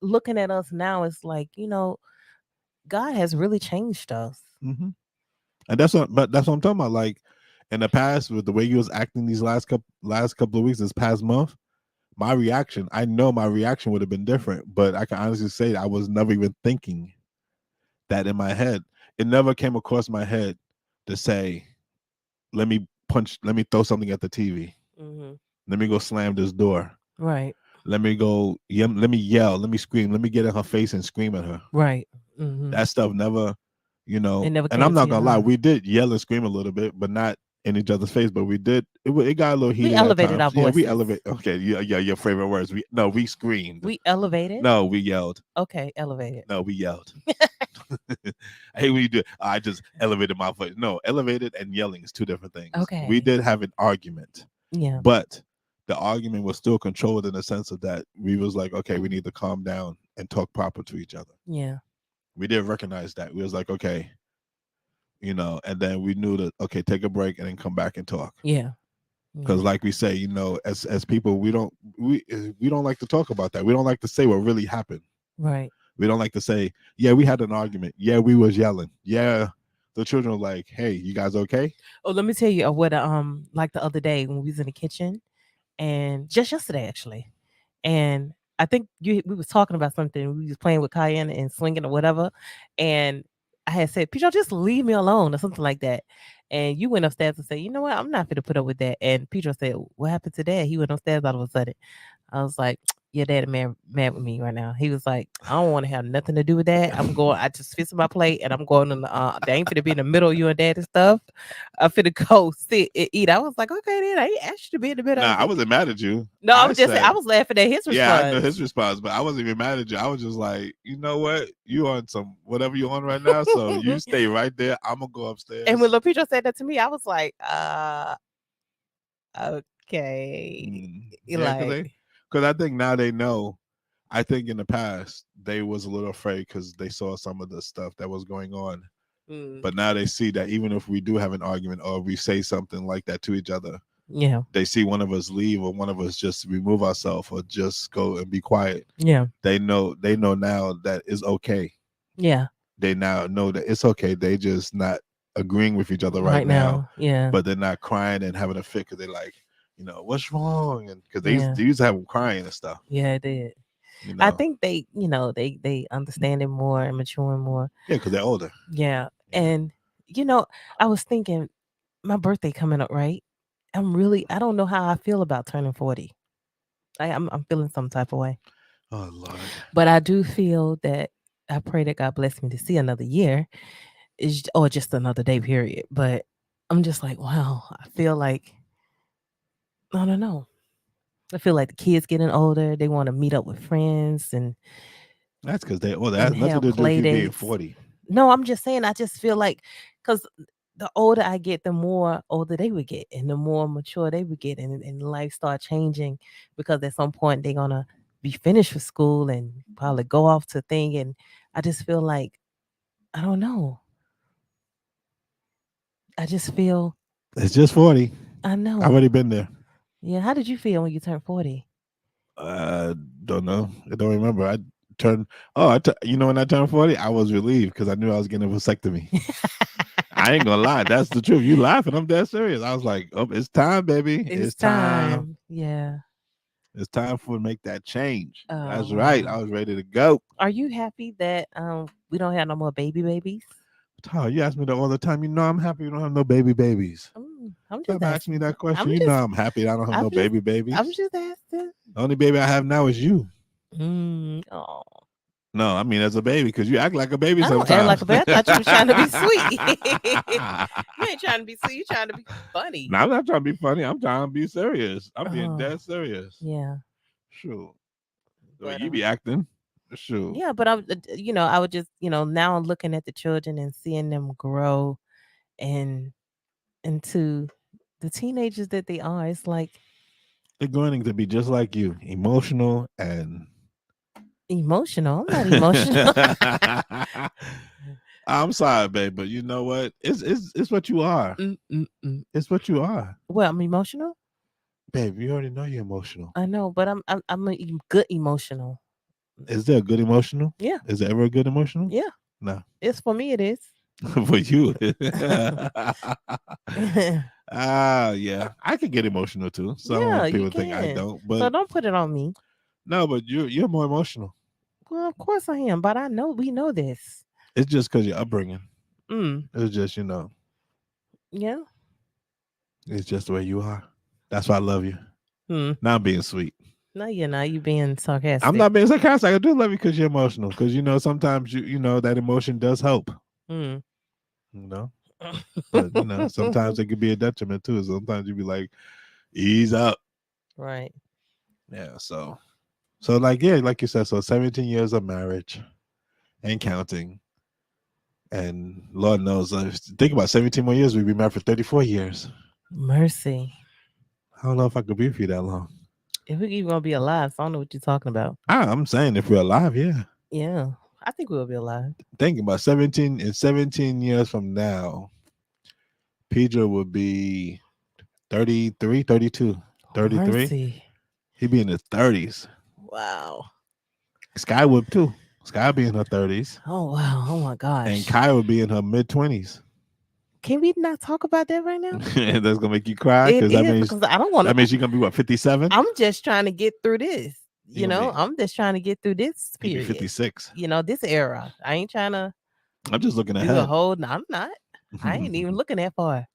looking at us now, it's like, God has really changed us. Hmm. And that's what I'm talking about. Like in the past, with the way you was acting these last couple of weeks, this past month, I know my reaction would have been different. But I can honestly say I was never even thinking that in my head. It never came across my head to say, let me throw something at the TV. Mm-hmm. Let me go slam this door. Right. Let me go, let me yell, let me scream, let me get in her face and scream at her. Right. Mm-hmm. That stuff never, It never and came I'm to not your gonna lie, mind. we did yell and scream a little bit, but not in each other's face. But we did, it got a little We heated at elevated our times. Yeah, we voices. elevate. Okay, yeah, your favorite words. We screamed. We elevated. No, we yelled. Okay, elevated. No, we yelled. I hate when you do. I just elevated my voice. No, elevated and yelling is two different things. We Okay. did have an argument, Yeah. but the argument was still controlled in the sense of that we was like, okay, we need to calm down and talk proper to each other. Yeah. We did recognize that. We was like, okay, and then we knew that, okay, take a break and then come back and talk. Yeah. Because Yeah. like we say, as people, we don't like to talk about that. We don't like to say what really happened. Right. We don't like to say, yeah, we had an argument. Yeah, we was yelling. Yeah, the children were like, hey, you guys okay? Oh, let me tell you what like the other day when we was in the kitchen, and just yesterday actually. And I think we was talking about something. We was playing with Cayenne and swinging or whatever. And I had said, Pedro, just leave me alone or something like that. And you went upstairs and said, you know what? I'm not going to put up with that. And Pedro said, what happened to that? He went upstairs all of a sudden. I was like, your daddy mad with me right now. He was like, I don't want to have nothing to do with that. I just fix my plate and I'm going in they ain't finna be in the middle of you and daddy stuff. I'm finna go sit and eat. I was like, okay, then I ain't asked you to be in the middle Nah, of I it. wasn't mad at you. No, I I was just saying, said, I was laughing at his yeah, I know response. his response, but I wasn't even mad at you. I was just like, you know what? You on some whatever you on right now, so you stay right there. I'm gonna go upstairs. And when Pedro said that to me, I was like, okay. Yeah, Like, because I think now they know. I think in the past they was a little afraid because they saw some of the stuff that was going on. But now they see that even if we do have an argument or we say something like that to each other, yeah, they see one of us leave or one of us just remove ourselves or just go and be quiet. yeah, They know now that it's okay. yeah. They now know that it's okay. They just not agreeing with each other right Right now, now, yeah, but they're not crying and having a fit because they're like, what's wrong? And because yeah, they used to have them crying and stuff. yeah. It did. You I know, think they understand it more and maturing more. yeah, because they're older. Yeah, Yeah. and I was thinking, my birthday coming up, right? I don't know how I feel about turning 40. I'm feeling some type of way, Oh Lord. but I do feel that I pray that God bless me to see another year, or just another day period. But I'm just like, wow, I feel like I don't know. I feel like the kids getting older. They want to meet up with friends That's because they older. That and has nothing have to do with play you being dates. 40. No, I'm just saying. I just feel like because the older I get, the more older they would get, and the more mature they would get, and life start changing because at some point they're gonna be finished with school and probably go off to thing. And I just feel like I don't know. I just feel It's just 40. I I've know. already been there. Yeah. How did you feel when you turned 40? Don't know. I don't remember. I turned. Oh, when I turned 40, I was relieved because I knew I was getting a vasectomy. I ain't gonna lie. That's the truth. You laughing? I'm dead serious. I was like, oh, it's time, baby. It's It's time. time. Yeah. It's time for to make that change. Oh That's right. I wow. was ready to go. Are you happy that we don't have no more babies? Oh, you ask me that all the time. You know I'm happy you don't have no babies. I'm just Stop asking me asking. that question. I'm You know just I'm happy I don't have I'm no just babies. I'm just asking. The only baby I have now is you. Oh. No, I mean as a baby, because you act like a baby I don't act like sometimes. a baby. I thought you was trying to be sweet. You ain't trying to be sweet. You trying to be funny. No, I'm not trying to be funny. I'm trying to be serious. I'm being Oh, dead serious. yeah. Sure. The way But you be acting. Sure. yeah, but I would just, now I'm looking at the children and seeing them grow and into the teenagers that they are. It's like They're going to be just like you, emotional and emotional. I'm not emotional. I'm sorry, babe, but you know what? It's what you are. It's what you are. Well, I'm emotional. Babe, you already know you're emotional. I know, but I'm a good emotional. Is there a good emotional? Yeah. Is there ever a good emotional? Yeah. No. It's for me. It is. For you. Yeah. I can get emotional too. Some Yeah, you people think I can. don't, So but don't put it on me. no, but you're more emotional. Well, of course I am, but we know this. It's just because your upbringing. Mm. It's just, Yeah. it's just the way you are. That's why I love you. Now I'm being sweet. No, you're not. You being sarcastic. I'm not being sarcastic. I do love you because you're emotional. Because sometimes that emotion does help. Mm. But sometimes it could be a detriment too. Sometimes you be like, ease up. Right. Yeah. So like like you said, so 17 years of marriage and counting. And Lord knows, think about 17 more years, we'd be married for 34 years. Mercy. I don't know if I could be with you that long. If we even gonna be alive, so I don't know what you're talking about. I'm saying if we're alive, yeah. Yeah, I think we'll be alive. Thinking about 17 years from now, Pedro would be 33, 32, Oh, 33. mercy. He'd be in his 30s. Wow. Sky would too. Sky would be in her 30s. Oh wow. Oh my And gosh. Kai would be in her mid 20s. Can we not talk about that right now? That's gonna make you cry It because is because I don't want that to. means she's gonna be what, 57? I'm just trying to get through this. He gonna be I'm just trying to get through this he be period. 56. This era. I ain't trying to I'm just looking do a ahead. whole. No, I'm not. I ain't even looking that far.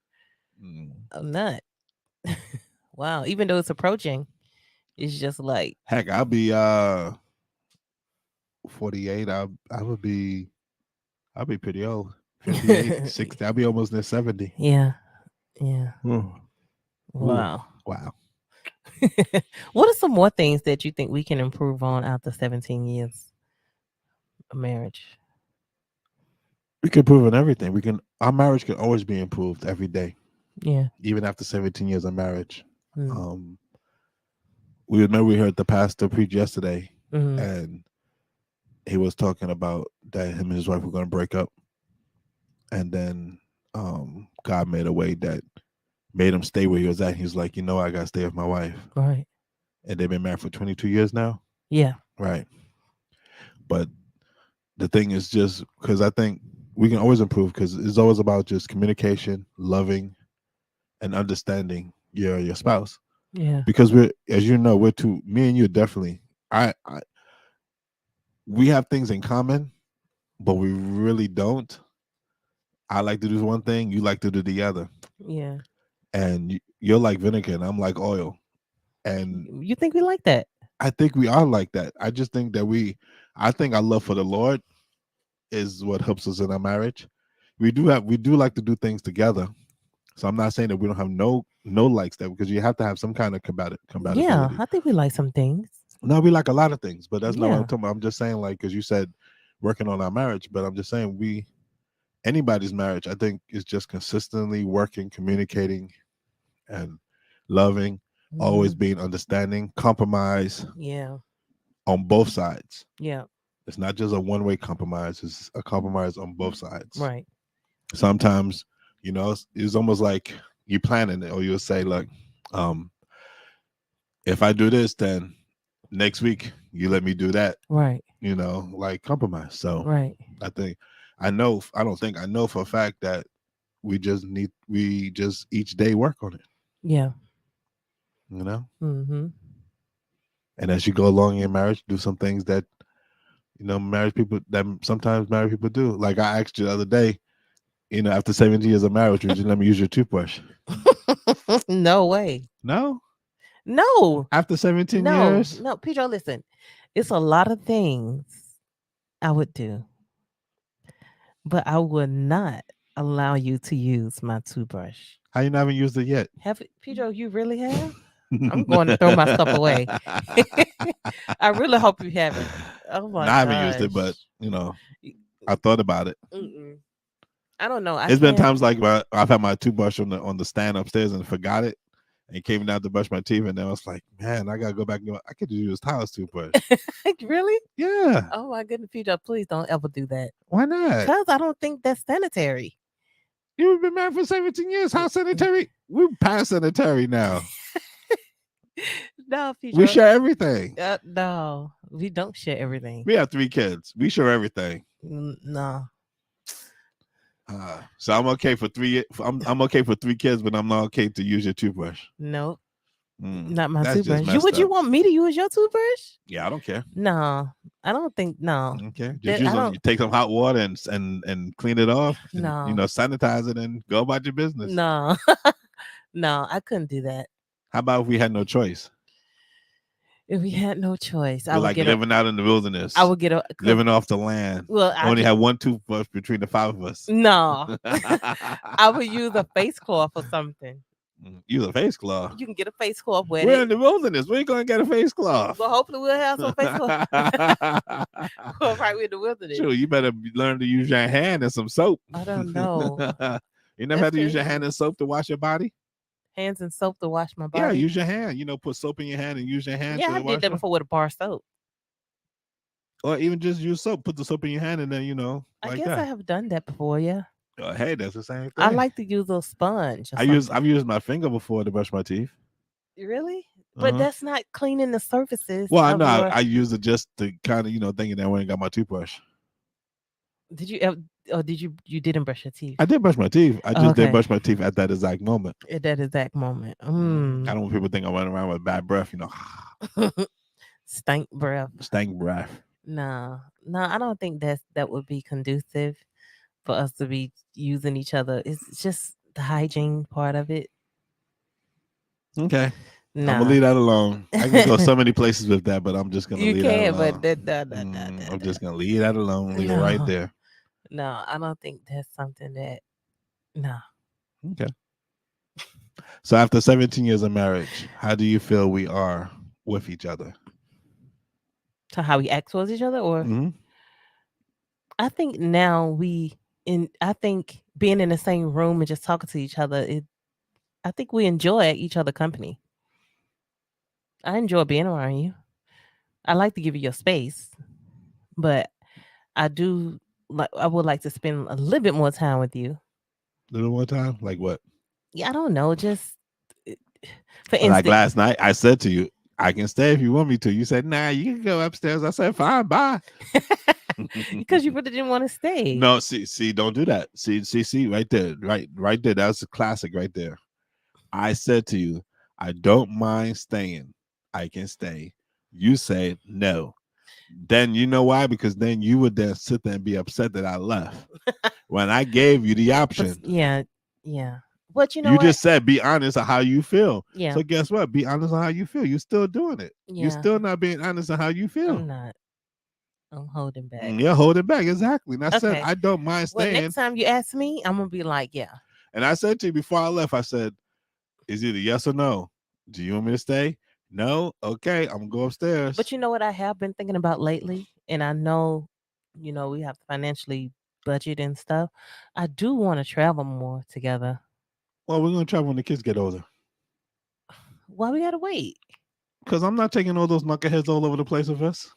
Mm. I'm not. Wow. Even though it's approaching, it's just like Heck, I'll be 48. I'll be pretty old. 58, 60. I'll be almost near 70. yeah, yeah. Ooh. Ooh. Wow. Wow. What are some more things that you think we can improve on after 17 years of marriage? We can improve on everything. Our marriage can always be improved every day, Yeah. even after 17 years of marriage. Mm. We heard the pastor preach yesterday, Mhm. and he was talking about that him and his wife were going to break up, and then God made a way that made him stay where he was at. He's like, I got to stay with my wife, Right. and they've been married for 22 years now. Yeah. Right. But the thing is, just because I think we can always improve, because it's always about just communication, loving, and understanding your spouse. Yeah. Because as you know, me and you definitely, I we have things in common, but we really don't. I like to do one thing, you like to do the other, Yeah. and you're like vinegar, and I'm like oil, and You think we like that? I think we are like that. I just think that I think our love for the Lord is what helps us in our marriage. We do like to do things together. So I'm not saying that we don't have no likes there, because you have to have some kind of Yeah, compatibility. I think we like some things. No, we like a lot of things, but that's not what I'm Yeah. talking about. I'm just saying, like, because you said working on our marriage, but I'm just saying anybody's marriage, I think, is just consistently working, communicating, and loving, always Mhm. being understanding, compromise Yeah. on both sides. Yeah. It's not just a one-way compromise, it's a compromise on both sides. Right. Sometimes, it's almost like you planning it, or you'll say, look, if I do this, then next week you let me do that, Right. like compromise. So Right. I know for a fact that we just each day work on it, Yeah. you know? Mhm. And as you go along in your marriage, do some things that, sometimes married people do. Like I asked you the other day, after 17 years of marriage, would you let me use your toothbrush? No way. No? No. After 17 No. years? No, Pedro, listen. It's a lot of things I would do, but I would not allow you to use my toothbrush. How you haven't used it yet? Pedro, you really have? I'm going to throw my stuff away. I really hope you haven't. Oh No, my I haven't used it, but gosh. I thought about it. Mm-mm. I don't know. I It's been can't. times like where I've had my toothbrush on the stand upstairs and forgot it, and came down to brush my teeth, and then I was like, man, I gotta go back and I could use Tyler's toothbrush. Really? Yeah. Oh my goodness, Pedro, please don't ever do that. Why not? Because I don't think that's sanitary. You've been married for 17 years. How sanitary? We're past sanitary now. No, We Pedro. share everything. No, we don't share everything. We have 3 kids. We share everything. No. So I'm okay for 3. I'm okay for 3 kids, but I'm not okay to use your toothbrush. Nope. Not my That's just toothbrush. Would you want me to use your toothbrush? Yeah, I don't care. No, I don't think. No. Okay, just you take some hot water and clean it off. And, No. sanitize it and go about your business. No. No, I couldn't do that. How about if we had no choice? If we had no choice, I We're would like get living out in the wilderness. I would get living off the land. Well, I only have one toothbrush between the 5 of us. No. I would use a face cloth or something. Use a face cloth. You can get a face cloth with We're in the wilderness. We're gonna get a face cloth. Well, hopefully we'll have some face cloth. Well, right, we're in the wilderness. Sure, you better learn to use your hand and some soap. I don't know. You never had to use your hand and soap to wash your body? Hands and soap to wash my Yeah, body. use your hand. Put soap in your hand and use your hand Yeah, I to did wash that your, before with a bar soap. or even just use soap. Put the soap in your hand and then I like guess I that. have done that before, yeah. Hey, that's the same I thing. like to use a sponge or I've something. used my finger before to brush my teeth. Really? Uh But huh. that's not cleaning the surfaces Well, I of know your I use it just to kind of thinking that I ain't got my toothbrush. did you ever or did you didn't brush your teeth? I did brush my teeth. I just didn't Okay. brush my teeth at that exact moment. At that exact moment. I don't want people to think I'm running around with bad breath. Stank breath. Stank breath. No. No, I don't think that would be conducive for us to be using each other. It's just the hygiene part of it. Okay. I'm gonna Nah. leave that alone. I can go so many places with that, but I'm just gonna You leave that can, but alone. I'm just gonna leave that alone. Leave it right no. there. No, I don't think that's something that no. Okay. So after 17 years of marriage, how do you feel we are with each other? To how we act towards each other or Hmm. I think now I think being in the same room and just talking to each other, I think we enjoy each other company. I enjoy being around you. I like to give you your space, but I do I would like to spend a little bit more time with you. A little more time? Like what? Yeah, I don't know, just eh, for Like instance, last night, I said to you, I can stay if you want me to. You said, nah, you can go upstairs. I said, fine, bye. because you really didn't want to stay. No, see, don't do that. See, right there, right there. That's a classic right there. I said to you, I don't mind staying. I can stay. You say no. Then you know why? Because then you would then sit there and be upset that I left. When I gave you the But option, yeah, yeah. But you know you what? just said be honest on how you feel. Yeah, So guess what? Be honest on how you feel. You're still doing it. You're yeah. still not being honest on how you I'm feel. not. I'm holding back. You're holding back. Exactly. And I said, Okay. I don't mind Well, staying. next time you ask me, I'm gonna be like, yeah. And I said to you before I left, I said, is either yes or no. Do you want me to stay? No? Okay, I'm gonna go upstairs. But you know what I have been thinking about lately, and I know, we have to financially budget and stuff. I do want to travel more together. Well, we're gonna travel when the kids get older. Why we gotta wait? Because I'm not taking all those knuckleheads all over the place with us.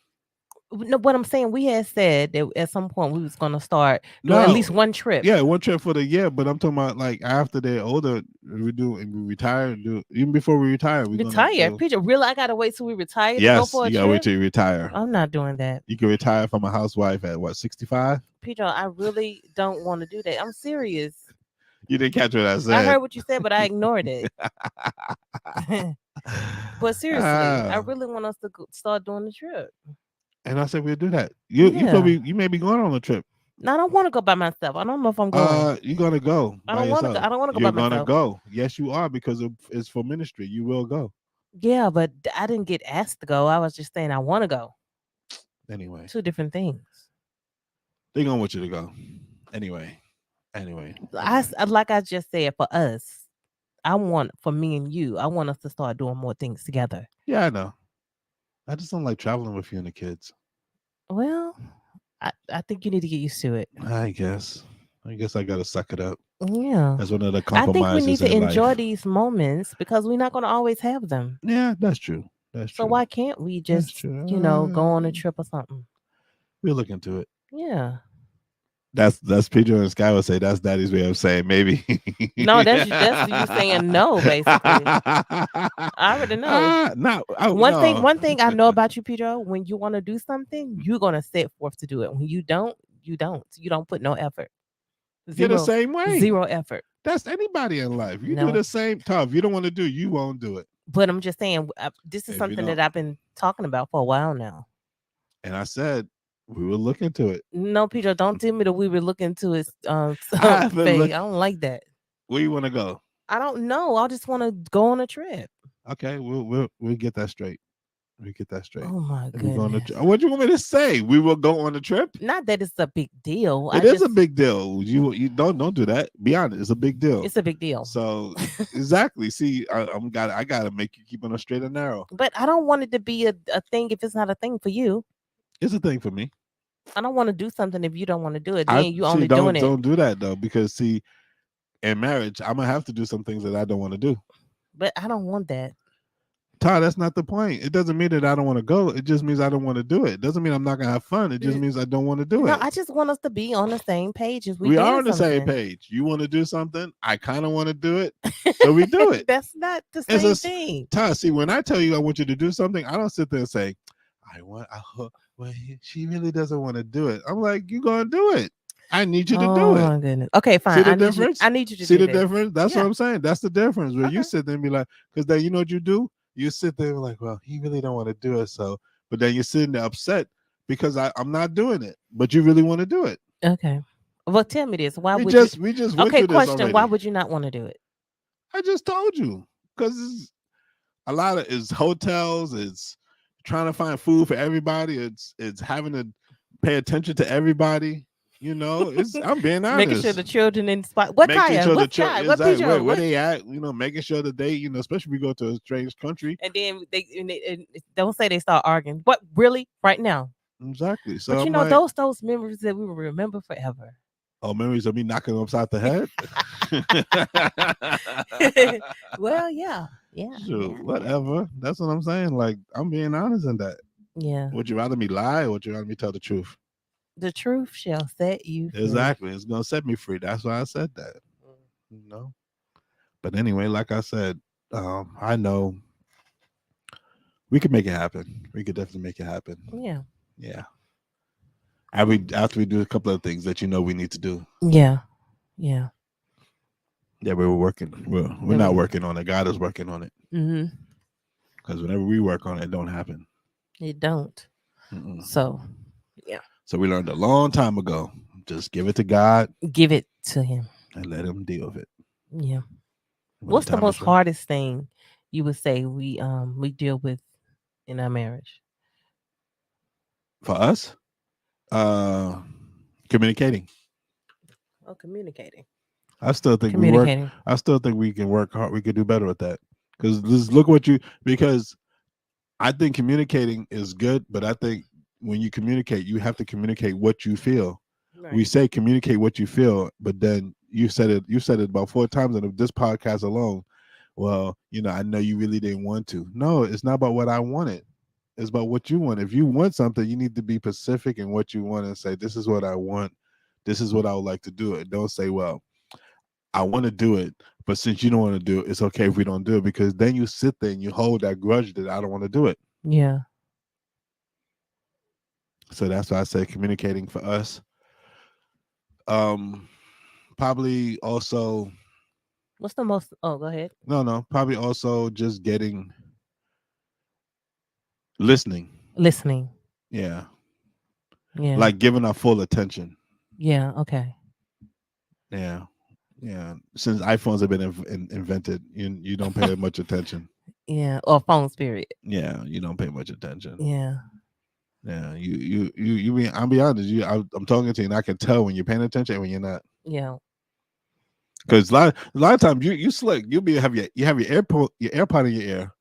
No, what I'm saying, we had said that at some point we was gonna start doing at least No. one trip. Yeah, one trip for the year, but I'm talking about like after they're older, we retire. Even before we retire, we're gonna Retire, go. Peter. Really, I gotta wait till we retire to go Yes, for a you gotta wait trip. till you retire. I'm not doing that, You can retire from a housewife at what, 65? Peter. I really don't want to do that. I'm serious. You didn't catch what I I said. heard what you said, but I ignored it. But seriously, I Ah, really want us to start doing the trip. and I said we'll do that. Yeah. You may be going on a trip. No, I don't want to go by myself. I don't know if I'm going. You're gonna go I by don't want to go. yourself. I don't want to go by You're gonna myself. go. Yes, you are because it's for ministry. You will go Yeah, but I didn't get asked to go. I was just saying I want to go. anyway. Two different things. They gonna want you to go anyway. Like I just said, for us, I want for me and you. I want us to start doing more things together. Yeah, I know. I just don't like traveling with you and the kids. Well, I think you need to get used to it. I guess. I guess I gotta suck it up. Yeah. That's one of the I think we need compromises to in enjoy life. these moments because we're not going to always have them. Yeah, that's true. That's So true. why can't we That's just, true. go on a trip or something? We'll look into it. Yeah. That's Pedro and Sky would say that's Daddy's way of saying maybe. No, that's you saying no, basically. I already know. No. One thing I know about you, Pedro, when you want to do something, you're gonna set forth to do it. When you don't, you don't. You don't put no effort. You're the same way. Zero effort. That's anybody in life. You do No. the same tough. You don't want to do, you won't do it. But I'm just saying, this is If you something that don't. I've been talking about for a while now. And I said we will look into it. No, Pedro, don't tell me that we were looking to his I've been thing. look- I don't like that. Where you want to go? I don't know. I just want to go on a trip. Okay, we'll get that straight. We get that straight. Oh my We're going goodness. what do you want me to say? We will go on a trip. Not that it's a big deal. It is a big deal. You don't do that. Be honest. It's a big deal. It's a big deal. So exactly. See, I gotta make you keep on a straight and narrow. But I don't want it to be a thing if it's not a thing for you. It's a thing for me. I don't want to do something if you don't want to do it. Then you only doing it. Don't do that though, because see, in marriage, I'm gonna have to do some things that I don't want to do. But I don't want that. Todd, that's not the point. It doesn't mean that I don't want to go. It just means I don't want to do it. Doesn't mean I'm not gonna have fun. It just N- means I don't want to do No, it. I just want us to be on the same page if we We are doing on the same something. page. You want to do something. I kind of want to do it, so we do it. That's not the It's same a thing. Todd. See, when I tell you I want you to do something, I don't sit there and say, I want. Well, she really doesn't want to do it. I'm like, you gonna do it. I need you to do Oh it. my goodness. Okay, See fine. the difference? I need you to See do the this. difference? That's what Yeah. I'm saying. That's the difference. Where you Okay. sit there and be like, because then you know what you do? You sit there and like, well, he really don't want to do it. So, but then you're sitting there upset because I'm not doing it, but you really want to do it. Okay. Well, tell me this. Why We would you? just we just went Okay, through this question. Why already. would you not want to do it? I just told you because a lot of it's hotels, it's trying to find food for everybody, it's having to pay attention to everybody. It's I'm being Making sure honest. the children in spot. What Making Kaya? sure the What church child? is What like picture? where What? they at, making sure that they, especially if we go to a strange country. And then and don't say they start arguing. What really? Right now? Exactly. So But I'm like, those memories that we will remember forever. oh, memories of me knocking them upside the head. Well, yeah, yeah, Shoot, yeah, yeah, whatever. That's what I'm saying. Like, I'm being honest in that. yeah. Would you rather me lie or would you rather me tell the truth? The truth shall set you free. Exactly. It's gonna set me free. That's why I said that. You know. But anyway, like I said, I know we could make it happen. We could definitely make it happen. Yeah, Yeah. After we do a couple of things that we need to do. yeah, yeah. Yeah, we were working. We're not working on it. God is working on it. Mm-hmm. Because whenever we work on it, it don't happen. It don't. Mm-mm. So, yeah. So we learned a long time ago. Just give it to God Give it to Him. and let Him deal with it. Yeah. When What's the time most is right. hardest thing you would say we deal with in our marriage? For us, communicating. Oh, communicating. I still think we work. Communicating. I still think we can work hard. We could do better with that. Because because I think communicating is good, but I think when you communicate, you have to communicate what you feel. Right. We say communicate what you feel, but then you said it about 4 times in this podcast alone. Well, I know you really didn't want to. No, it's not about what I wanted. It's about what you want. If you want something, you need to be specific in what you want and say, this is what I want. This is what I would like to do it. Don't say, well, I want to do it, but since you don't want to do it, it's okay if we don't do it, because then you sit there and you hold that grudge that I don't want to do it. Yeah. So that's why I say communicating for us. Probably also. What's the most? Oh, go ahead. No. Probably also just listening. Listening. Yeah. Yeah. Like giving our full attention. Yeah. Okay. Yeah. Yeah. Since iPhones have been invented, you don't pay much attention. Yeah. Or phone spirit. Yeah. You don't pay much attention. Yeah. Yeah. I'll be honest. I'm talking to you and I can tell when you're paying attention and when you're not. Yeah. Because a lot of times you slick. You have your AirPod in your ear,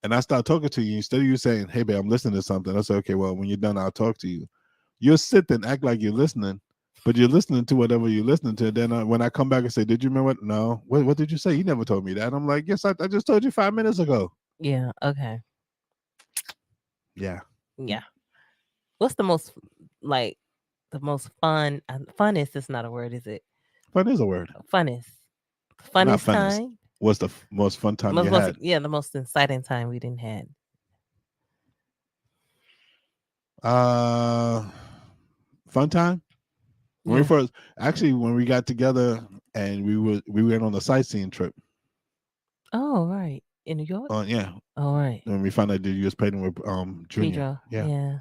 and I start talking to you. Instead of you saying, "Hey, babe, I'm listening to something," I say, "Okay, well, when you're done, I'll talk to you." You'll sit there and act like you're listening, but you're listening to whatever you're listening to. Then when I come back and say, "Did you remember?" No. What did you say? You never told me that. I'm like, "Yes, I just told you 5 minutes ago." Yeah. Okay. Yeah. Yeah. What's the most fun? Funnest is not a word, is it? Fun is a word. Funnest. Not Funnest funnest. time. What's the most fun time you had? Yeah, the most exciting time we didn't had. Fun time. When Yeah. when we got together and we went on a sightseeing trip. Oh, right. In New York? Yeah. All right. When we found out that you was pregnant with Junior. Pedro. Yeah. Yeah.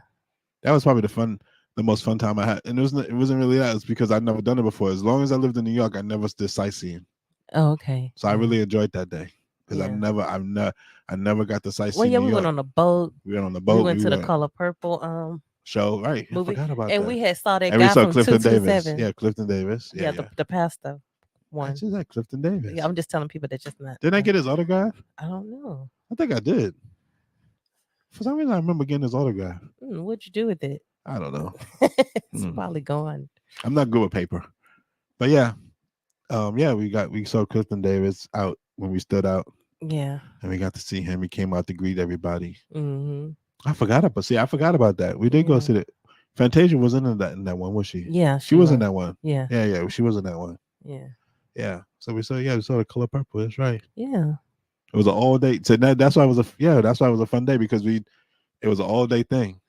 That was probably the most fun time I had. And it wasn't really that. It's because I'd never done it before. As long as I lived in New York, I never did sightseeing. Oh, okay. So I really enjoyed that day. Because Yeah. I never got to sightsee Well, yeah, New we York. went on a boat. We went on the boat. We went to the Color Purple show, right? movie. I forgot about and that. we had saw that And we guy saw from Clifton Davis. 227. Yeah, Clifton Davis. Yeah, the pastor one. I just like Clifton Davis. Yeah, I'm just telling people that just not. Didn't I get his autograph? I don't know. I think I did. For some reason, I remember getting his autograph. What'd you do with it? I don't know. It's probably gone. I'm not good with paper, but yeah, we saw Clifton Davis out when we stood out, Yeah. and we got to see him. He came out to greet everybody. Mhm. I forgot about that. We did go Yeah. see the Fantasia wasn't in that one, was she? Yeah, She she was in was. that one. Yeah. Yeah, yeah, she was in that one. Yeah. Yeah. So we saw the Color Purple. That's right. Yeah. It was an all day. So that's why it was that's why it was a fun day because it was an all day thing,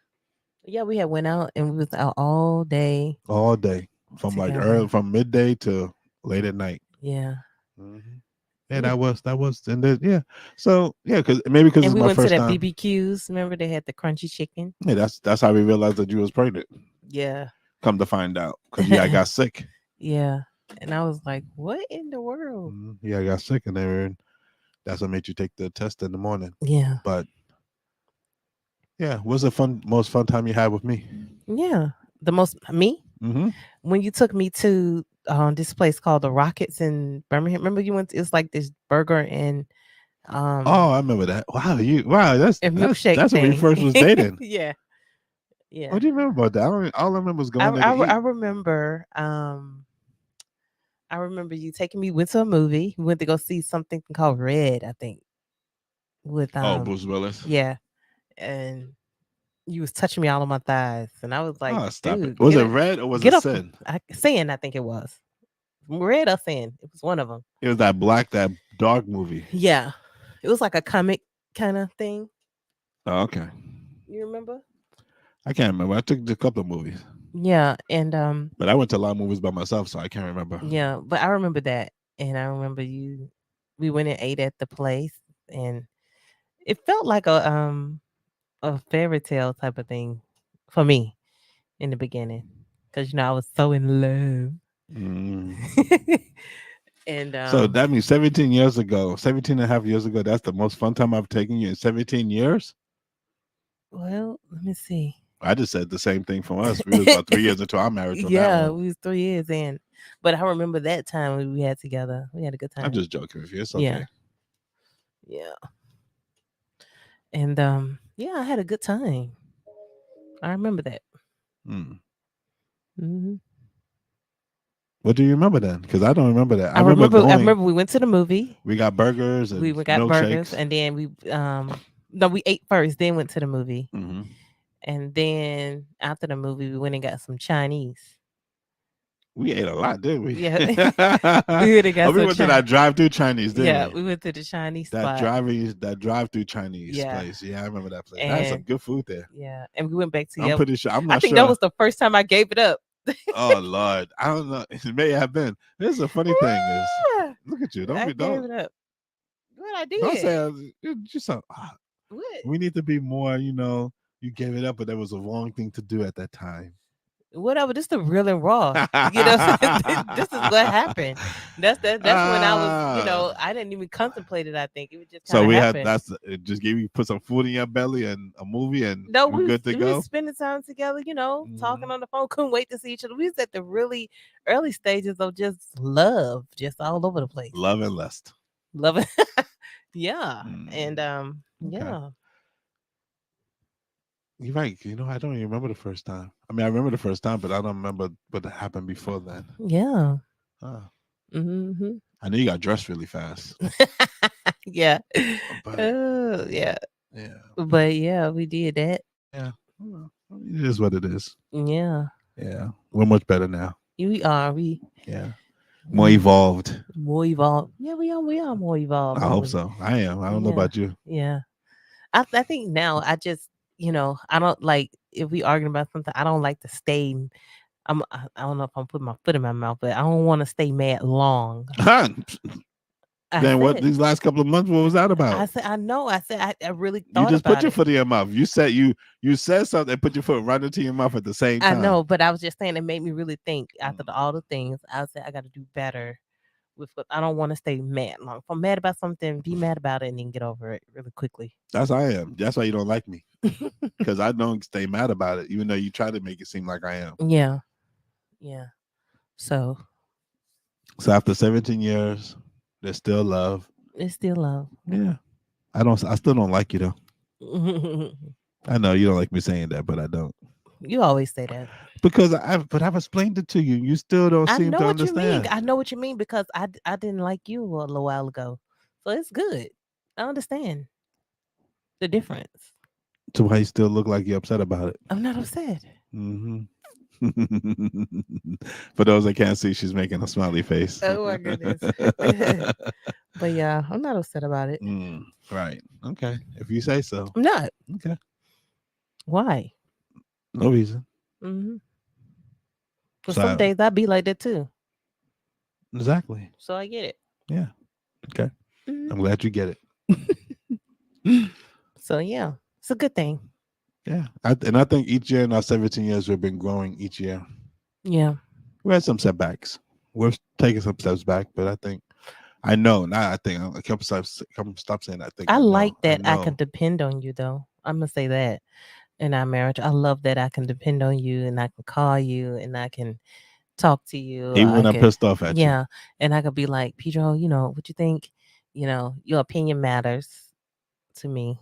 Yeah, we had went out and we was out all day all day from like early together. from midday to late at night. Yeah. hmm Yeah, We that was and then yeah. So yeah, because maybe because and it's we my went to first that time. BBQs. Remember they had the crunchy chicken? Yeah, that's how we realized that you was pregnant. Yeah. Come to find out, because yeah, I got sick. Yeah. And I was like, "What in the world?" Yeah, I got sick, and then that's what made you take the test in the morning. Yeah. But yeah, what's the most fun time you had with me? Yeah. The most me hmm when you took me to this place called the Rockets in Birmingham. Remember you went it's like this burger Oh, um I remember that. Wow, that's and that's milkshake that's when we thing. first was dating. Yeah. Yeah. What do you remember about that? All I remember was I going there I, to re- I eat. remember I remember you taking me went to a movie. We went to go see something called Red, I think, with Oh, Bruce Willis. yeah, and you was touching me all on my thighs, and I was like, Oh, stop it. "Dude, Was it red or was it get up!" sin? Sin, I think it was Red or Sin. It was one of them. It was that dark movie. Yeah, it was like a comic kind of thing. Oh, okay. You remember? I can't remember. I took a couple of movies, Yeah, and but I went to a lot of movies by myself, so I can't remember. yeah, but I remember that, and I remember you. We went and ate at the place, and it felt like a fairy tale type of thing for me in the beginning because I was so in love. Mm. And So that means 17 years ago, 17 and a half years ago, that's the most fun time I've taken you in 17 years? well, let me see. I just said the same thing from us. We was about 3 years into our marriage on that Yeah, one. we was 3 years in, but I remember that time we had together. We had a good I'm time. just joking with you. It's Yeah, okay. yeah, and yeah, I had a good time. I remember that. Mm. hmm What do you remember then? Because I don't remember that. I I remember remember. I going, remember we went to the movie. we got burgers We and got burgers, milkshakes. and then we no, we ate first, then went to the movie. hmm And then after the movie, we went and got some Chinese. We ate a lot, didn't we? Yeah. We went and Oh, got we some went to that drive-through Chinese, didn't yeah, we? we went to the Chinese That spot. drive-through Chinese Yeah. place. Yeah, I remember that place. That's some And good food there. yeah, and we went back I'm together. pretty sure. I'm I not think that sure. was the first time I gave it up. Oh Lord, I don't know. It may have been. This is a funny thing is, Yeah, look at you. I gave it up. What I Don't did? say just What? we need to be more. You gave it up, but that was the wrong thing to do at that time. Whatever. This the real and raw. This is what happened. That's when I was, Ah. I didn't even contemplate it. I think it would just kind So of we had happen. it just gave you put some food in your belly and a movie and No, we're good to we was go. spending time together, talking Mhm. on the phone. Couldn't wait to see each other. We was at the really early stages of just love, just all over the place. Love and lust. Love it. Yeah. And Mm, okay. yeah. You're right. I don't even remember the first time. I mean, I remember the first time, but I don't remember what happened before then. Yeah. Ah. hmm I know you got dressed really fast, Yeah. but Oh, yeah. yeah, But yeah, we did that. yeah, well, it is what it is. Yeah. Yeah, we're much better now. We are. We Yeah, more evolved. more evolved. Yeah, we are more evolved, I aren't hope we? so. I am. I don't know Yeah. about you. Yeah. I think now I just, I don't like if we arguing about something, I don't like to stay. I don't know if I'm putting my foot in my mouth, but I don't want to stay mad long. I Then what? said, These last couple of months, what was that about? I know. I said, I really You thought just put about your it. foot in your mouth. You said something and put your foot right into your mouth at the same I time. know, but I was just saying it made me really think after all the things. I said, I got to do better with what I don't want to stay mad long. If I'm mad about something, be mad about it and then get over it really quickly. That's how I am. That's why you don't like me because I don't stay mad about it, even though you try to make it seem like I am. Yeah. Yeah. So So after 17 years, there's still love. it's still love. Yeah. I still don't like you though. I know you don't like me saying that, but I don't. You always say that. Because I've explained it to you. You still don't I seem know to what you mean. understand. I know what you mean because I didn't like you a little while ago. So it's good. I understand the difference. So why you still look like you're upset about it? I'm not upset. Hmm. For those that can't see, she's making a smiley face. Oh my goodness. But yeah, I'm not upset about it. Mm, right. Okay. If you say so. I'm not. Okay. Why? No reason. Mm-hmm. Because some So days I be like that too. exactly. So I get it. Yeah. Okay. Hmm. I'm glad you get it. So yeah, it's a good thing. Yeah. And I think each year in our 17 years, we've been growing each year. Yeah. We had some setbacks. We're taking some steps back, but I think I know. Now I think I kept stop saying I think I I like know. I that I can know. depend on you though. I'm gonna say that in our marriage. I love that I can depend on you and I can call you and I can talk to you. Even I when I'm could, pissed off at you. yeah. And I could be like, Pedro, what you think? Your opinion matters to me.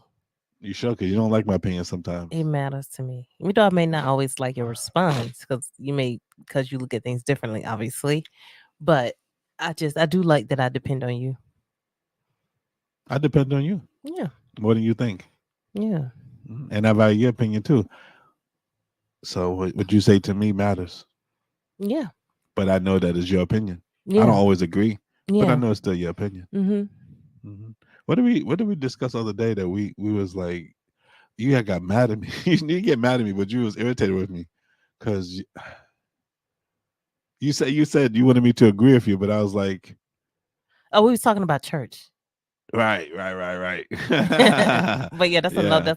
You sure? Because you don't like my opinion It sometimes. matters to me. Even though I may not always like your response because you look at things differently, obviously. But I do like that I depend on you. I depend on you Yeah. more than you think. Yeah. And I value your opinion too. So what you say to me matters. Yeah. But I know that is your opinion. I don't Yeah. always agree, but I Yeah. know it's still your opinion. Mhm. Hmm. What did we discuss the other day that we was like you had got mad at me. You didn't get mad at me, but you was irritated with me because you said you wanted me to agree with you, but I was like, Oh, we was talking about church. right. But yeah, Yeah. that's another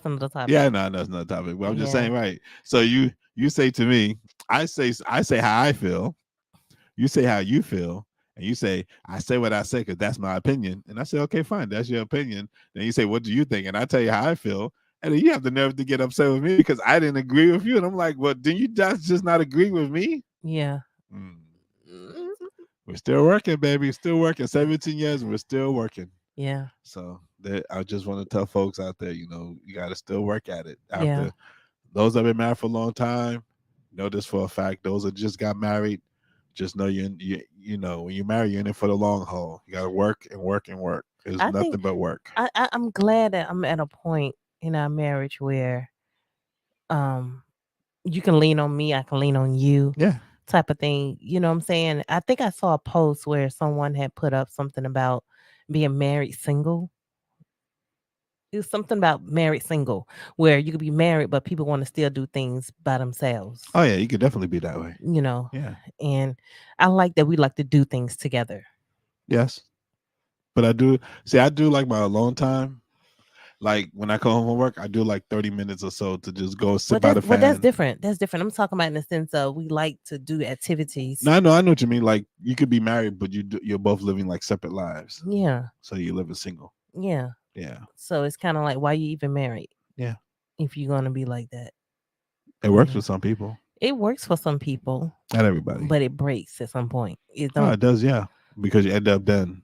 Yeah, topic. no, that's not a topic. But I'm just Yeah. saying, right. So you say to me, I say how I feel, you say how you feel, and you say I say what I say because that's my opinion. And I say, okay, fine, that's your opinion. Then you say, what do you think? And I tell you how I feel. And then you have the nerve to get upset with me because I didn't agree with you. And I'm like, well, did you just not agree with me? Yeah. Mm. Mm, We're still working, baby. Still working. 17 years and we're still working. yeah. So I just want to tell folks out there, you got to still work at it. Yeah. After those that have been married for a long time, know this for a fact. Those that just got married, just know you know when you marry, you're in it for the long haul. You got to work and work and work. It's I think nothing but work. I'm glad that I'm at a point in our marriage where um you can lean on me, I can lean on you Yeah. type of thing. You know what I'm saying? I think I saw a post where someone had put up something about being married single. It was something about married single where you could be married but people want to still do things by themselves, Oh yeah, you could definitely be that way. you know. Yeah. And I like that we like to do things together. Yes. But I do like my alone time. Like when I come home from work, I do like 30 minutes or so to just go sit by the That's fan. different. That's different. I'm talking about in the sense of we like to do No, activities. I know what you mean. Like you could be married, but you're both living like separate lives. Yeah. So you're living single. Yeah. Yeah. So it's kind of like why you even married Yeah. if you're going to be like that. It You works know. for some people. It works for some people, Not everybody. but it breaks at some point. It Oh, don't. it does, yeah. Because you end up then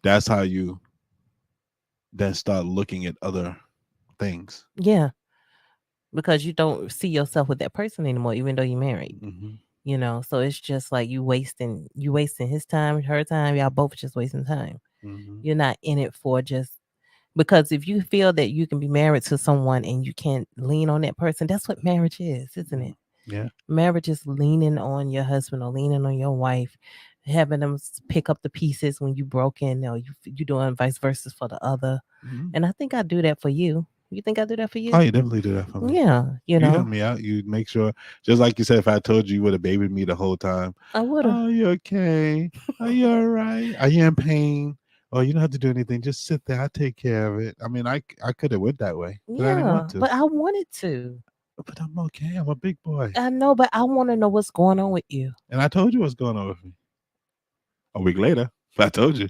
that's how you then start looking at other things. Yeah, because you don't see yourself with that person anymore even though you're married. Hmm. So it's just like you wasting his time, her time, y'all both just wasting time. Hmm. You're not in it for just because if you feel that you can be married to someone and you can't lean on that person, that's what marriage is, isn't it? Yeah. Marriage is leaning on your husband or leaning on your wife, having them pick up the pieces when you broken, or you doing vice versa for the other. Hmm. And I think I do that for you. You think I do that for Oh, you? you definitely do that for me. Yeah, You help me out. You make sure, just like you said, if I told you you would have babied me the whole time. I would have. Oh, you okay? Are you all right? Are you in pain? Oh, you don't have to do anything. Just sit there. I take care of it. I mean, I could have went that way, but I didn't want Yeah, to. but I wanted to. But I'm okay. I'm a big boy, I know, but I want to know what's going on with you. and I told you what's going on with me. A week later, I told you.